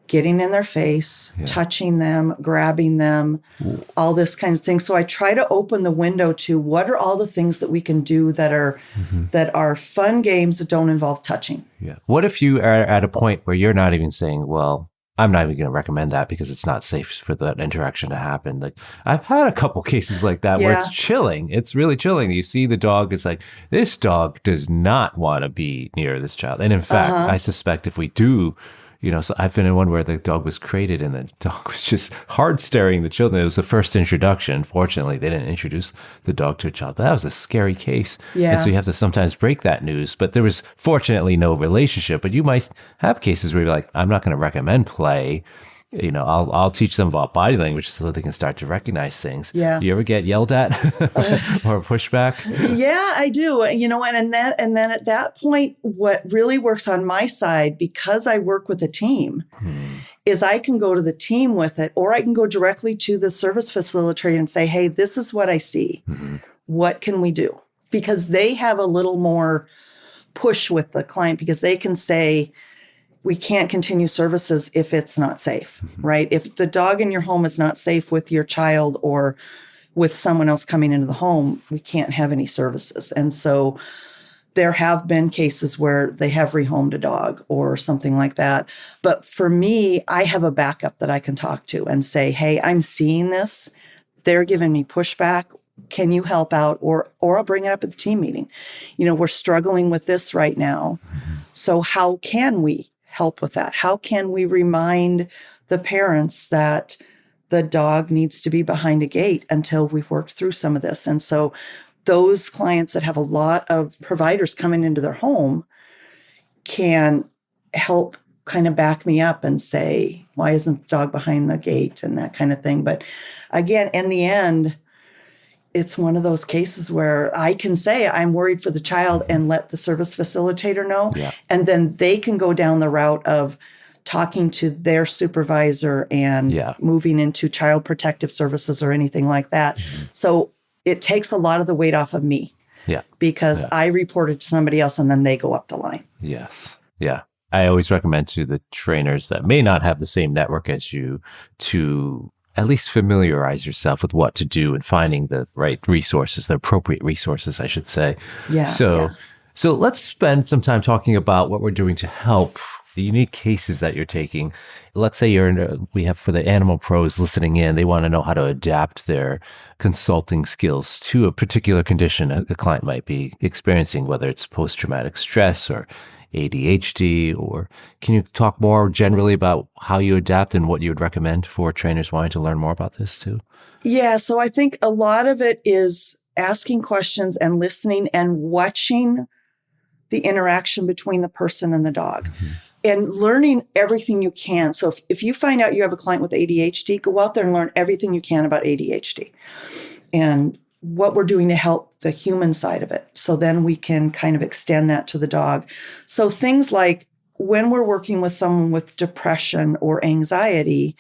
getting in their face, touching them, grabbing them, all this kind of thing. So I try to open the window to what are all the things that we can do that are fun games that don't involve touching. Yeah. What if you are at a point where you're not even saying, well, I'm not even going to recommend that because it's not safe for that interaction to happen. Like I've had a couple cases like that where it's chilling. It's really chilling. You see the dog, it's like, this dog does not want to be near this child. And in fact, I suspect if we do, so I've been in one where the dog was crated and the dog was just hard staring the children. It was the first introduction. Fortunately, they didn't introduce the dog to a child, but that was a scary case. Yeah. And so you have to sometimes break that news. But there was fortunately no relationship. But you might have cases where you're like, I'm not going to recommend play. I'll teach them about body language so they can start to recognize things. Yeah. You ever get yelled at or pushback? Yeah, I do. And then at that point, what really works on my side, because I work with a team, is I can go to the team with it, or I can go directly to the service facilitator and say, hey, this is what I see. What can we do? Because they have a little more push with the client, because they can say, we can't continue services if it's not safe, right? If the dog in your home is not safe with your child or with someone else coming into the home, we can't have any services. And so there have been cases where they have rehomed a dog or something like that. But for me, I have a backup that I can talk to and say, hey, I'm seeing this. They're giving me pushback. Can you help out? Or I'll bring it up at the team meeting. We're struggling with this right now. So how can we help with that? How can we remind the parents that the dog needs to be behind a gate until we've worked through some of this? And so those clients that have a lot of providers coming into their home can help kind of back me up and say, why isn't the dog behind the gate and that kind of thing. But again, in the end, it's one of those cases where I can say I'm worried for the child and let the service facilitator know. Yeah. And then they can go down the route of talking to their supervisor and moving into child protective services or anything like that. So it takes a lot of the weight off of me. Yeah. Because I report it to somebody else and then they go up the line. Yes. Yeah. I always recommend to the trainers that may not have the same network as you to at least familiarize yourself with what to do and finding the right resources, the appropriate resources, I should say. Yeah. So let's spend some time talking about what we're doing to help the unique cases that you're taking. Let's say we have for the animal pros listening in, they want to know how to adapt their consulting skills to a particular condition a client might be experiencing, whether it's post-traumatic stress or ADHD, or can you talk more generally about how you adapt and what you would recommend for trainers wanting to learn more about this too? Yeah, so I think a lot of it is asking questions and listening and watching the interaction between the person and the dog. and learning everything you can. So if you find out you have a client with ADHD, go out there and learn everything you can about ADHD and what we're doing to help the human side of it. So then we can kind of extend that to the dog. So things like when we're working with someone with depression or anxiety,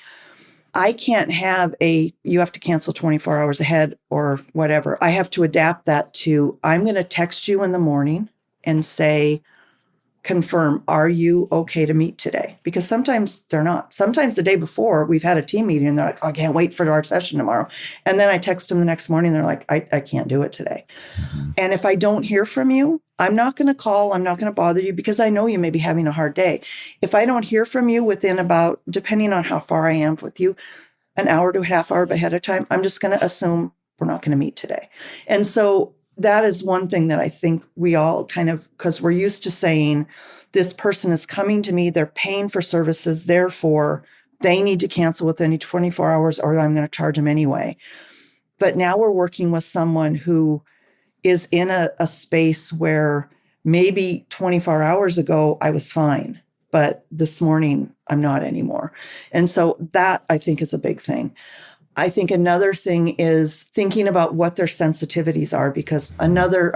I can't have you have to cancel 24 hours ahead or whatever. I have to adapt that to, I'm going to text you in the morning and say, confirm, are you okay to meet today? Because sometimes they're not. Sometimes the day before we've had a team meeting and they're like, I can't wait for our session tomorrow. And then I text them the next morning. And they're like, I can't do it today. Mm-hmm. And if I don't hear from you, I'm not going to call. I'm not going to bother you because I know you may be having a hard day. If I don't hear from you within about, depending on how far I am with you, an hour to a half hour ahead of time, I'm just going to assume we're not going to meet today. And so that is one thing that I think we all kind of, because we're used to saying, this person is coming to me, they're paying for services, therefore they need to cancel within 24 hours or I'm going to charge them anyway. But now we're working with someone who is in a space where maybe 24 hours ago I was fine, but this morning I'm not anymore. And so that I think is a big thing. I think another thing is thinking about what their sensitivities are, because another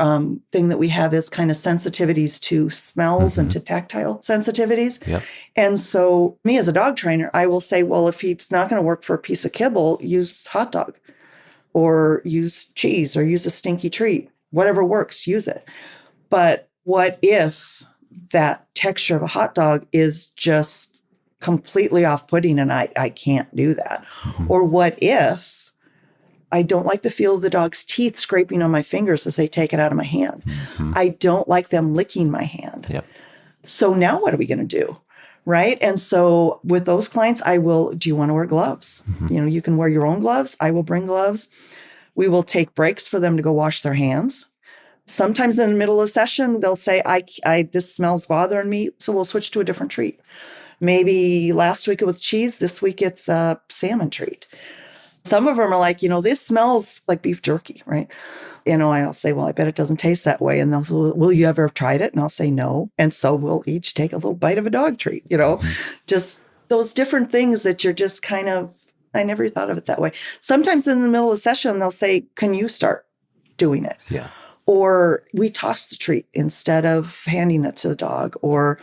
thing that we have is kind of sensitivities to smells and to tactile sensitivities. Yep. And so me as a dog trainer, I will say, well, if it's not going to work for a piece of kibble, use hot dog or use cheese or use a stinky treat, whatever works, use it. But what if that texture of a hot dog is just completely off-putting and I can't do that? Or what if I don't like the feel of the dog's teeth scraping on my fingers as they take it out of my hand? I don't like them licking my hand. Yep. So now what are we going to do? Right? And so with those clients, do you want to wear gloves? You can wear your own gloves. I will bring gloves. We will take breaks for them to go wash their hands. Sometimes in the middle of a session, they'll say, this smell's bothering me. So we'll switch to a different treat. Maybe last week it was cheese. This week it's a salmon treat. Some of them are like, this smells like beef jerky, right? I'll say, well, I bet it doesn't taste that way. And they'll say, will you ever have tried it? And I'll say no. And so we'll each take a little bite of a dog treat, just those different things that you're just kind of, I never thought of it that way. Sometimes in the middle of the session, they'll say, can you start doing it? Yeah. Or we toss the treat instead of handing it to the dog. Or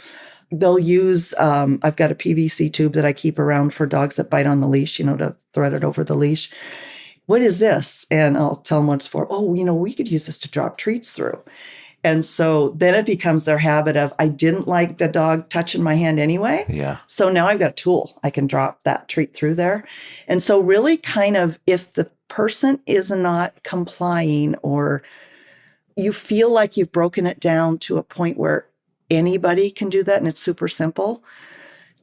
they'll use, I've got a PVC tube that I keep around for dogs that bite on the leash, to thread it over the leash. What is this? And I'll tell them what it's for. Oh, we could use this to drop treats through. And so then it becomes their habit of, I didn't like the dog touching my hand anyway. Yeah. So now I've got a tool. I can drop that treat through there. And so really kind of, if the person is not complying or you feel like you've broken it down to a point where anybody can do that and it's super simple,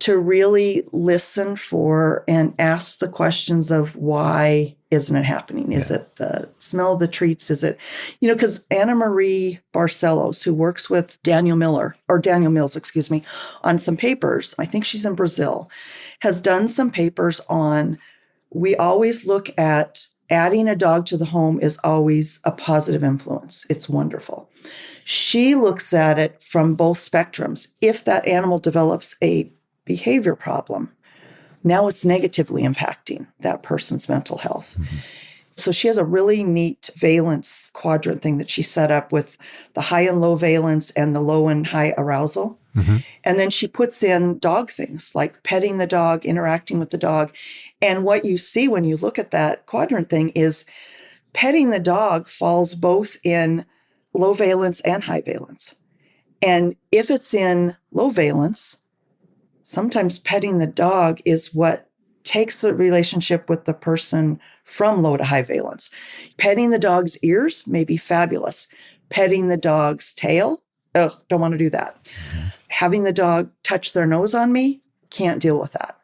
to really listen for and ask the questions of why isn't it happening? Is it the smell of the treats? Is it, because Anna Marie Barcelos, who works with Daniel Mills, on some papers, I think she's in Brazil, has done some papers on, we always look at adding a dog to the home is always a positive influence. It's wonderful. She looks at it from both spectrums. If that animal develops a behavior problem, now it's negatively impacting that person's mental health. So she has a really neat valence quadrant thing that she set up with the high and low valence and the low and high arousal. And then she puts in dog things like petting the dog, interacting with the dog. And what you see when you look at that quadrant thing is petting the dog falls both in low valence and high valence. And if it's in low valence, sometimes petting the dog is what takes the relationship with the person from low to high valence. Petting the dog's ears may be fabulous. Petting the dog's tail, don't want to do that. Having the dog touch their nose on me, can't deal with that.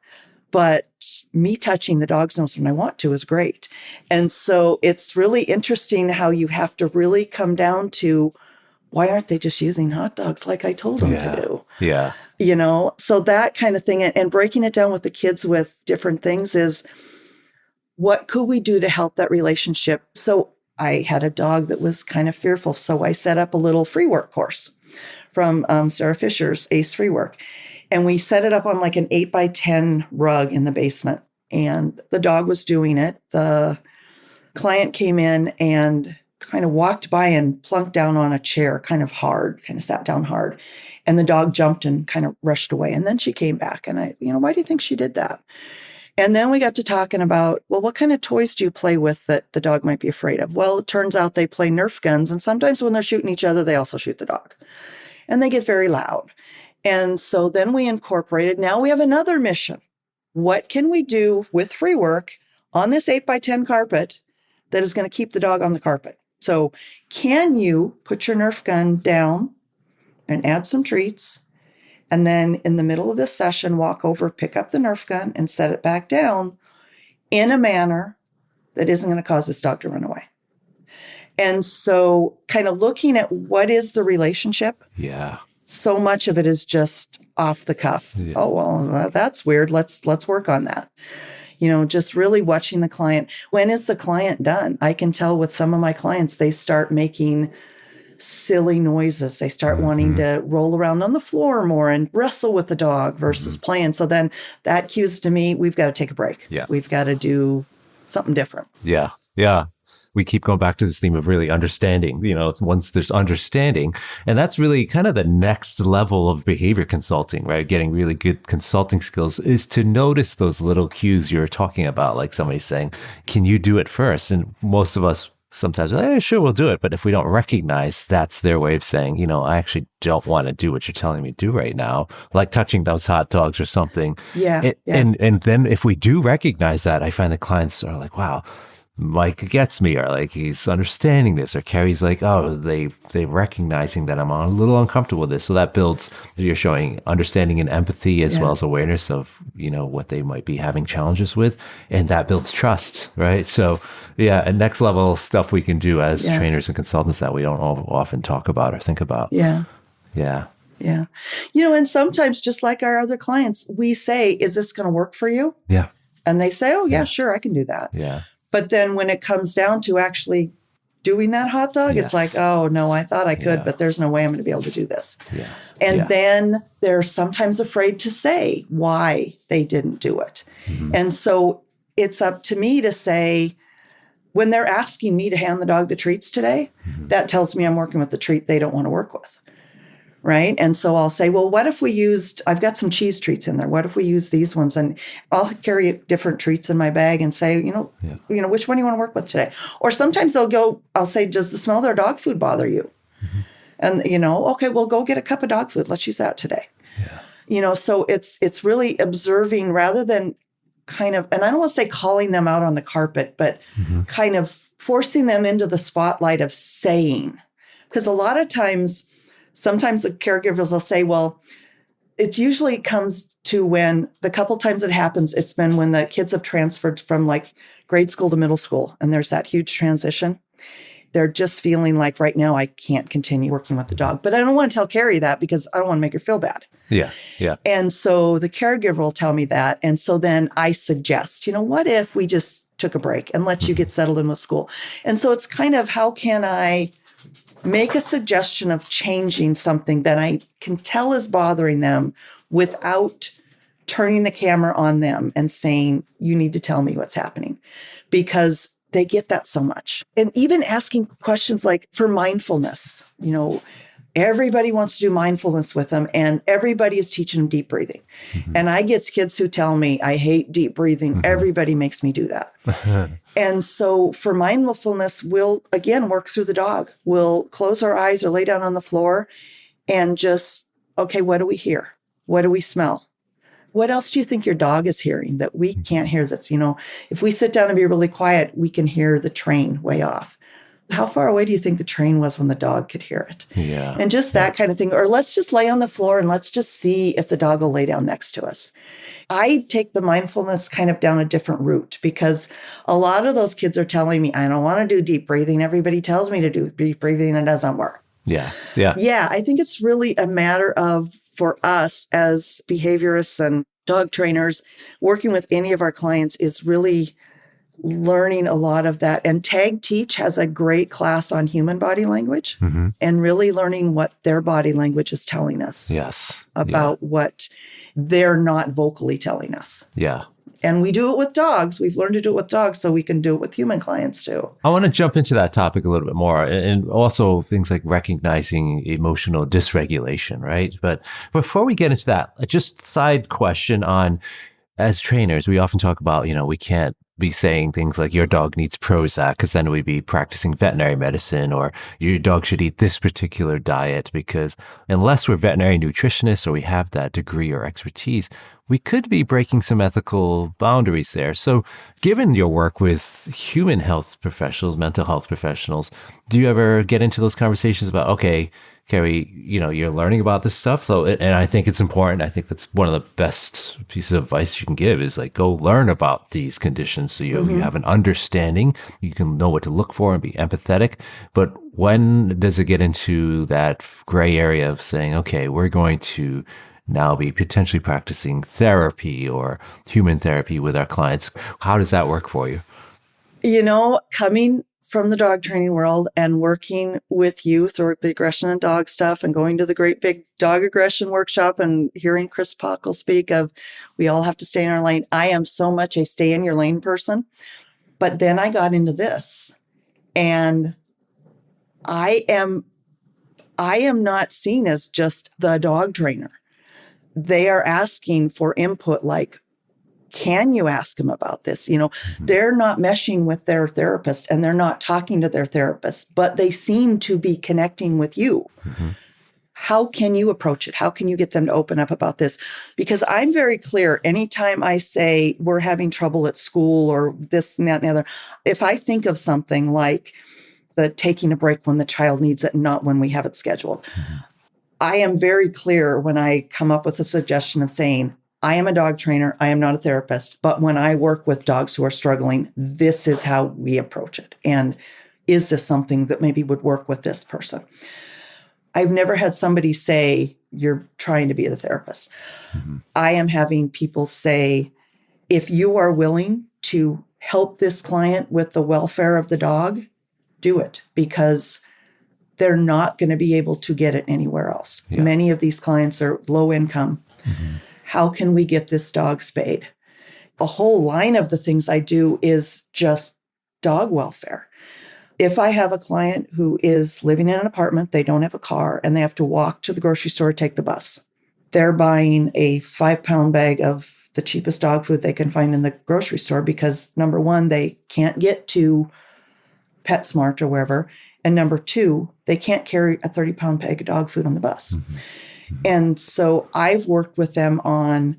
But me touching the dog's nose when I want to is great. And so it's really interesting how you have to really come down to, why aren't they just using hot dogs like I told them to do? Yeah. So that kind of thing. And breaking it down with the kids with different things is, what could we do to help that relationship? So I had a dog that was kind of fearful. So I set up a little free work course from Sarah Fisher's ACE Free Work. And we set it up on like an 8x10 rug in the basement. And the dog was doing it. The client came in and kind of walked by and plunked down on a chair, kind of hard, kind of sat down hard. And the dog jumped and kind of rushed away. And then she came back. And I, why do you think she did that? And then we got to talking about, well, what kind of toys do you play with that the dog might be afraid of? Well, it turns out they play Nerf guns. And sometimes when they're shooting each other, they also shoot the dog. And they get very loud. And so then we incorporated, now we have another mission. What can we do with free work on this 8x10 carpet that is going to keep the dog on the carpet? So can you put your Nerf gun down and add some treats, and then in the middle of this session, walk over, pick up the Nerf gun and set it back down in a manner that isn't going to cause this dog to run away? And so kind of looking at what is the relationship. Yeah. So much of it is just off the cuff. Yeah. Oh, well, that's weird. Let's work on that. Just really watching the client. When is the client done? I can tell with some of my clients, they start making silly noises. They start wanting to roll around on the floor more and wrestle with the dog versus playing. So then that cues to me, we've got to take a break. Yeah. We've got to do something different. Yeah. Yeah. We keep going back to this theme of really understanding, once there's understanding. And that's really kind of the next level of behavior consulting, right? Getting really good consulting skills is to notice those little cues you're talking about, like somebody saying, can you do it first? And most of us sometimes, sure, we'll do it. But if we don't recognize that's their way of saying, I actually don't want to do what you're telling me to do right now, like touching those hot dogs or something. Yeah. And then if we do recognize that, I find the clients are like, wow, Mike gets me, or like he's understanding this, or Kerrie's like, oh, they recognizing that I'm a little uncomfortable with this. So that builds, you're showing understanding and empathy as well as awareness of, what they might be having challenges with. And that builds trust, right? So yeah, and next level stuff we can do as trainers and consultants that we don't often talk about or think about. Yeah. Yeah. Yeah. And sometimes just like our other clients, we say, is this going to work for you? Yeah. And they say, oh yeah, sure, I can do that. Yeah. But then when it comes down to actually doing that hot dog, it's like, oh, no, I thought I could, but there's no way I'm going to be able to do this. Yeah. And then they're sometimes afraid to say why they didn't do it. And so it's up to me to say, when they're asking me to hand the dog the treats today, that tells me I'm working with the treat they don't want to work with. Right. And so I'll say, well, what if we used, I've got some cheese treats in there. What if we use these ones? And I'll carry different treats in my bag and say, which one do you want to work with today? Or sometimes I'll say, does the smell of their dog food bother you? And, okay, well, go get a cup of dog food. Let's use that today. Yeah. So it's really observing rather than kind of, and I don't want to say calling them out on the carpet, but kind of forcing them into the spotlight of saying, because a lot of times, sometimes the caregivers will say, well, it usually comes to when the couple times it happens, it's been when the kids have transferred from like grade school to middle school and there's that huge transition. They're just feeling like right now I can't continue working with the dog. But I don't want to tell Kerrie that because I don't want to make her feel bad. Yeah. Yeah. And so the caregiver will tell me that. And so then I suggest, what if we just took a break and let you get settled in with school? And so it's kind of, how can I make a suggestion of changing something that I can tell is bothering them without turning the camera on them and saying, you need to tell me what's happening, because they get that so much. And even asking questions like for mindfulness, everybody wants to do mindfulness with them and everybody is teaching them deep breathing. And I get kids who tell me, I hate deep breathing. Everybody makes me do that. And so for mindfulness, we'll, again, work through the dog. We'll close our eyes or lay down on the floor and just, okay, what do we hear? What do we smell? What else do you think your dog is hearing that we can't hear? That's, if we sit down and be really quiet, we can hear the train way off. How far away do you think the train was when the dog could hear it? Yeah. And just that kind of thing. Or let's just lay on the floor and let's just see if the dog will lay down next to us. I take the mindfulness kind of down a different route because a lot of those kids are telling me, I don't want to do deep breathing. Everybody tells me to do deep breathing and it doesn't work. Yeah. Yeah. Yeah. I think it's really a matter of, for us as behaviorists and dog trainers, working with any of our clients is really learning a lot of that. And Tag Teach has a great class on human body language and really learning what their body language is telling us about what. they're not vocally telling us. Yeah. And we do it with dogs. We've learned to do it with dogs, so we can do it with human clients too. I want to jump into that topic a little bit more, and also things like recognizing emotional dysregulation, right? But before we get into that, just side question on, as trainers, we often talk about, we can't be saying things like your dog needs Prozac, because then we'd be practicing veterinary medicine, or your dog should eat this particular diet, because unless we're veterinary nutritionists or we have that degree or expertise, we could be breaking some ethical boundaries there. So given your work with human health professionals, mental health professionals, do you ever get into those conversations about, okay, Kerrie, you're learning about this stuff. So, and I think it's important. I think that's one of the best pieces of advice you can give is like, go learn about these conditions. So you have an understanding, you can know what to look for and be empathetic. But when does it get into that gray area of saying, okay, we're going to now be potentially practicing therapy or human therapy with our clients? How does that work for you? Coming from the dog training world and working with youth or the aggression and dog stuff and going to the great big dog aggression workshop and hearing Chris Pockle speak of we all have to stay in our lane. I am so much a stay in your lane person. But then I got into this and I am not seen as just the dog trainer. They are asking for input like, can you ask them about this? They're not meshing with their therapist and they're not talking to their therapist, but they seem to be connecting with you. Mm-hmm. How can you approach it? How can you get them to open up about this? Because I'm very clear. Anytime I say we're having trouble at school or this and that and the other, if I think of something like the taking a break when the child needs it and not when we have it scheduled, I am very clear when I come up with a suggestion of saying, I am a dog trainer. I am not a therapist. But when I work with dogs who are struggling, this is how we approach it. And is this something that maybe would work with this person? I've never had somebody say, you're trying to be the therapist. Mm-hmm. I am having people say, if you are willing to help this client with the welfare of the dog, do it, because they're not going to be able to get it anywhere else. Yeah. Many of these clients are low income. Mm-hmm. How can we get this dog spayed? A whole line of the things I do is just dog welfare. If I have a client who is living in an apartment, they don't have a car, and they have to walk to the grocery store or take the bus, they're buying a 5-pound bag of the cheapest dog food they can find in the grocery store because, number one, they can't get to PetSmart or wherever, and number two, they can't carry a 30-pound bag of dog food on the bus. Mm-hmm. And so I've worked with them on,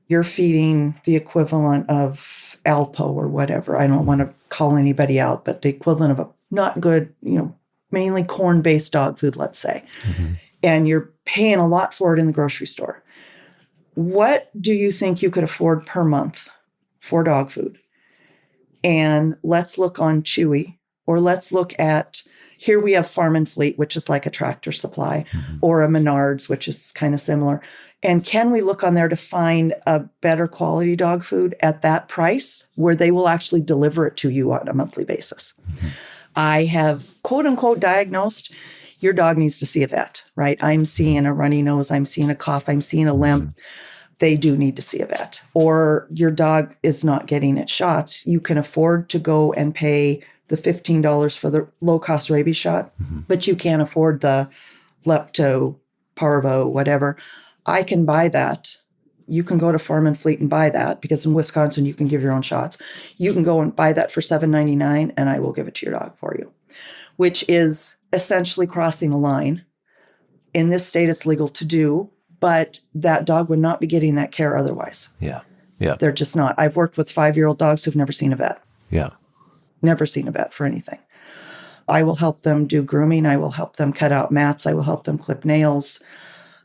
you're feeding the equivalent of Alpo or whatever. I don't want to call anybody out, but the equivalent of a not good, mainly corn-based dog food, let's say. Mm-hmm. And you're paying a lot for it in the grocery store. What do you think you could afford per month for dog food? And let's look on Chewy, or let's look at, here we have Farm and Fleet, which is like a Tractor Supply, mm-hmm. or a Menards, which is kind of similar. And can we look on there to find a better quality dog food at that price where they will actually deliver it to you on a monthly basis? Mm-hmm. I have, quote unquote, diagnosed, your dog needs to see a vet, right? I'm seeing a runny nose, I'm seeing a cough, I'm seeing a limp. Mm-hmm. They do need to see a vet. Or your dog is not getting its shots. You can afford to go and pay the $15 for the low-cost rabies shot, mm-hmm. but you can't afford the Lepto, Parvo, whatever. I can buy that. You can go to Farm and Fleet and buy that, because in Wisconsin, you can give your own shots. You can go and buy that for $7.99, and I will give it to your dog for you, which is essentially crossing a line. In this state, it's legal to do, but that dog would not be getting that care otherwise. Yeah. Yeah. They're just not. I've worked with 5-year-old dogs who've never seen a vet. Yeah. Never seen a vet for anything. I will help them do grooming. I will help them cut out mats. I will help them clip nails.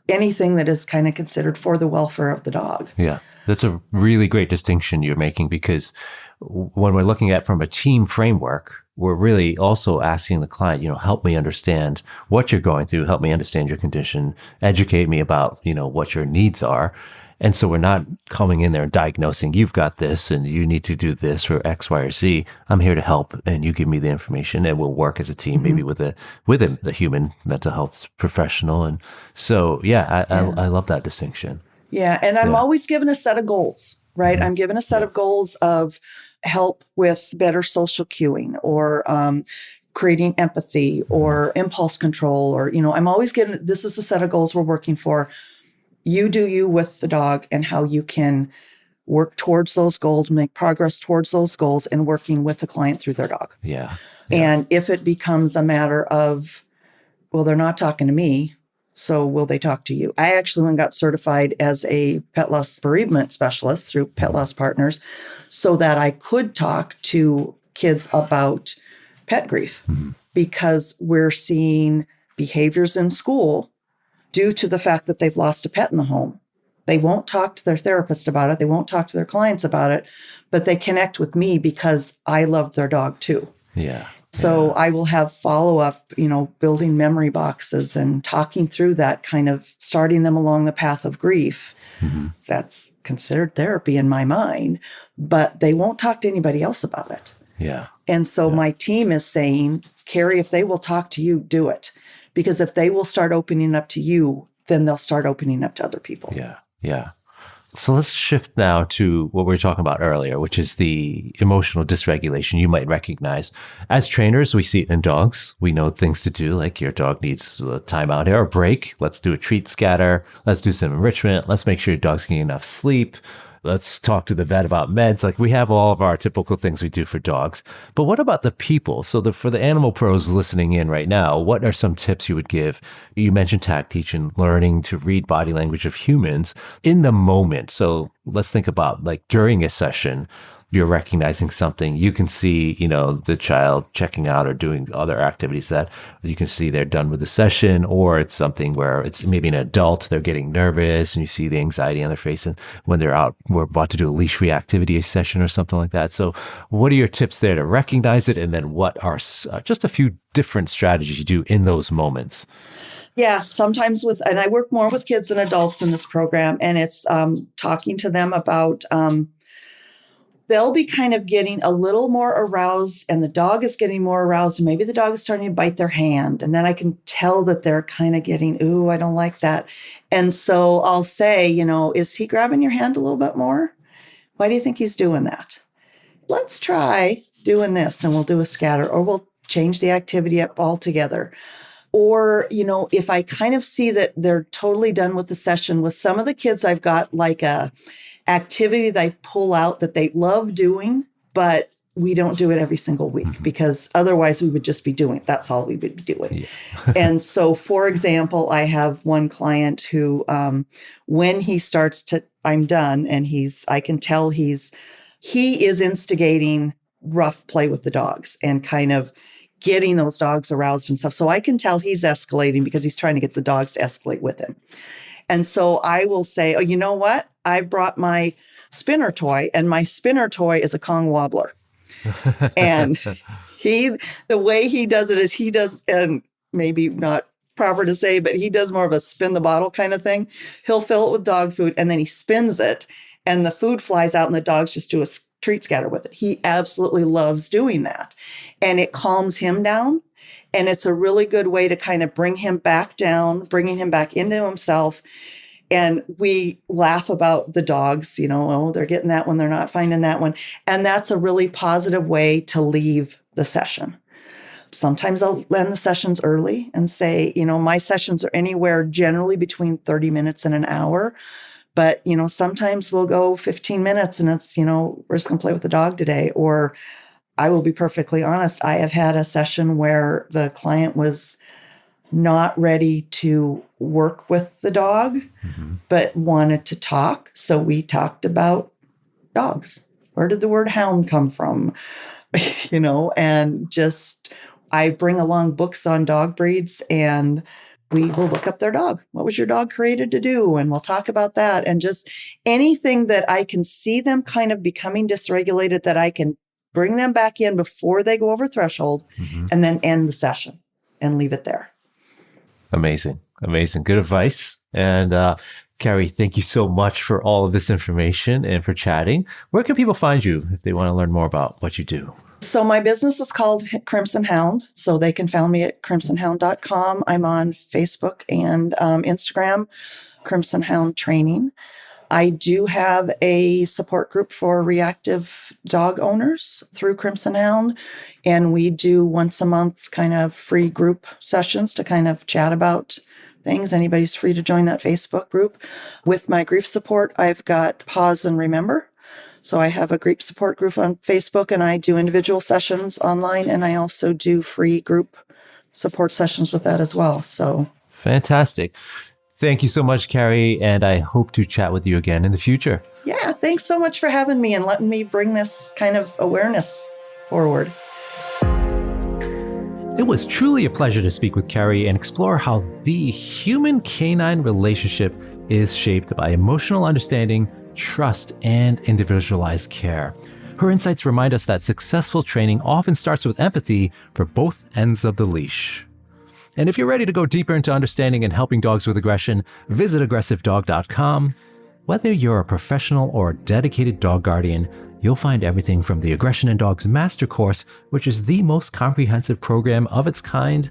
Anything that is kind of considered for the welfare of the dog. Yeah. That's a really great distinction you're making, because when we're looking at from a team framework, we're really also asking the client, help me understand what you're going through, help me understand your condition, educate me about, what your needs are. And so we're not coming in there and diagnosing, you've got this and you need to do this or X, Y, or Z. I'm here to help, and you give me the information, and we'll work as a team, mm-hmm. maybe with a human mental health professional. And so, I love that distinction. Yeah. And I'm Yeah. always given a set of goals, right? I'm given a set of goals of help with better social cueing or creating empathy or impulse control, or, I'm always given, this is a set of goals we're working for. You do you with the dog and how you can work towards those goals, make progress towards those goals, and working with the client through their dog. Yeah. And if it becomes a matter of, well, they're not talking to me, so will they talk to you? I actually went and got certified as a pet loss bereavement specialist through Pet Loss Partners so that I could talk to kids about pet grief because we're seeing behaviors in school due to the fact that they've lost a pet in the home. They won't talk to their therapist about it. They won't talk to their clients about it, but they connect with me because I loved their dog too. Yeah. So I will have follow-up, building memory boxes and talking through that, kind of starting them along the path of grief. That's considered therapy in my mind, but they won't talk to anybody else about it. Yeah. And so my team is saying, Kerrie, if they will talk to you, do it. Because if they will start opening up to you, then they'll start opening up to other people. Yeah. Yeah. So let's shift now to what we were talking about earlier, which is the emotional dysregulation you might recognize. As trainers, we see it in dogs. We know things to do, like your dog needs a timeout here, a break. Let's do a treat scatter. Let's do some enrichment. Let's make sure your dog's getting enough sleep. Let's talk to the vet about meds. Like, we have all of our typical things we do for dogs. But what about the people? So for the animal pros listening in right now, what are some tips you would give? You mentioned tag teaching, learning to read body language of humans in the moment. So let's think about, like, during a session, you're recognizing something. You can see, the child checking out or doing other activities that you can see they're done with the session, or it's something where it's maybe an adult, they're getting nervous and you see the anxiety on their face. And when they're out, we're about to do a leash reactivity session or something like that. So what are your tips there to recognize it? And then what are just a few different strategies you do in those moments? Yeah, sometimes and I work more with kids than adults in this program, and it's talking to them about, they'll be kind of getting a little more aroused and the dog is getting more aroused and maybe the dog is starting to bite their hand. And then I can tell that they're kind of getting, ooh, I don't like that. And so I'll say, is he grabbing your hand a little bit more? Why do you think he's doing that? Let's try doing this and we'll do a scatter, or we'll change the activity up altogether. Or, if I kind of see that they're totally done with the session, with some of the kids, I've got like a activity that I pull out that they love doing, but we don't do it every single week because otherwise we would just be doing it. That's all we would be doing. Yeah. And so, for example, I have one client who, when he starts to, I'm done, and I can tell he is instigating rough play with the dogs and kind of getting those dogs aroused and stuff. So I can tell he's escalating because he's trying to get the dogs to escalate with him. And so I will say, oh, you know what? I brought my spinner toy, and my spinner toy is a Kong wobbler. And the way he does it is and maybe not proper to say, but he does more of a spin the bottle kind of thing. He'll fill it with dog food and then he spins it and the food flies out and the dogs just do a treat scatter with it. He absolutely loves doing that. And it calms him down. And it's a really good way to kind of bring him back down, bringing him back into himself. And we laugh about the dogs, oh, they're getting that one, they're not finding that one. And that's a really positive way to leave the session. Sometimes I'll end the sessions early and say, my sessions are anywhere generally between 30 minutes and an hour. But, sometimes we'll go 15 minutes and it's, we're just going to play with the dog today. Or I will be perfectly honest, I have had a session where the client was not ready to work with the dog, but wanted to talk. So we talked about dogs. Where did the word hound come from? And just, I bring along books on dog breeds and we will look up their dog. What was your dog created to do? And we'll talk about that. And just anything that I can see them kind of becoming dysregulated, that I can bring them back in before they go over threshold and then end the session and leave it there. Amazing. Good advice. And Kerrie, thank you so much for all of this information and for chatting. Where can people find you if they want to learn more about what you do? So my business is called Crimson Hound. So they can find me at crimsonhound.com. I'm on Facebook and Instagram, Crimson Hound Training. I do have a support group for reactive dog owners through Crimson Hound. And we do once a month kind of free group sessions to kind of chat about things. Anybody's free to join that Facebook group. With my grief support, I've got Pause and Remember. So I have a grief support group on Facebook, and I do individual sessions online, and I also do free group support sessions with that as well. So fantastic. Thank you so much, Kerrie, and I hope to chat with you again in the future. Yeah, thanks so much for having me and letting me bring this kind of awareness forward. It was truly a pleasure to speak with Kerrie and explore how the human-canine relationship is shaped by emotional understanding, trust, and individualized care. Her insights remind us that successful training often starts with empathy for both ends of the leash. And if you're ready to go deeper into understanding and helping dogs with aggression, visit aggressivedog.com. Whether you're a professional or a dedicated dog guardian, you'll find everything from the Aggression in Dogs Master Course, which is the most comprehensive program of its kind,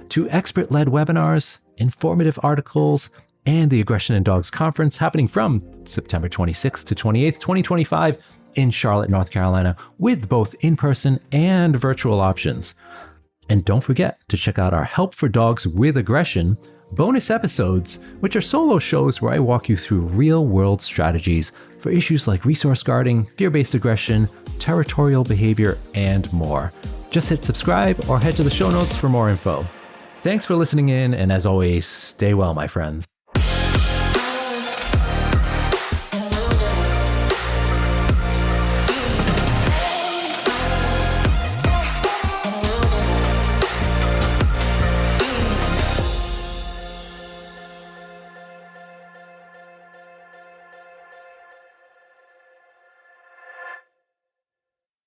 to expert-led webinars, informative articles, and the Aggression in Dogs Conference happening from September 26th to 28th, 2025 in Charlotte, North Carolina, with both in-person and virtual options. And don't forget to check out our Help for Dogs with Aggression bonus episodes, which are solo shows where I walk you through real-world strategies for issues like resource guarding, fear-based aggression, territorial behavior, and more. Just hit subscribe or head to the show notes for more info. Thanks for listening in, and as always, stay well, my friends.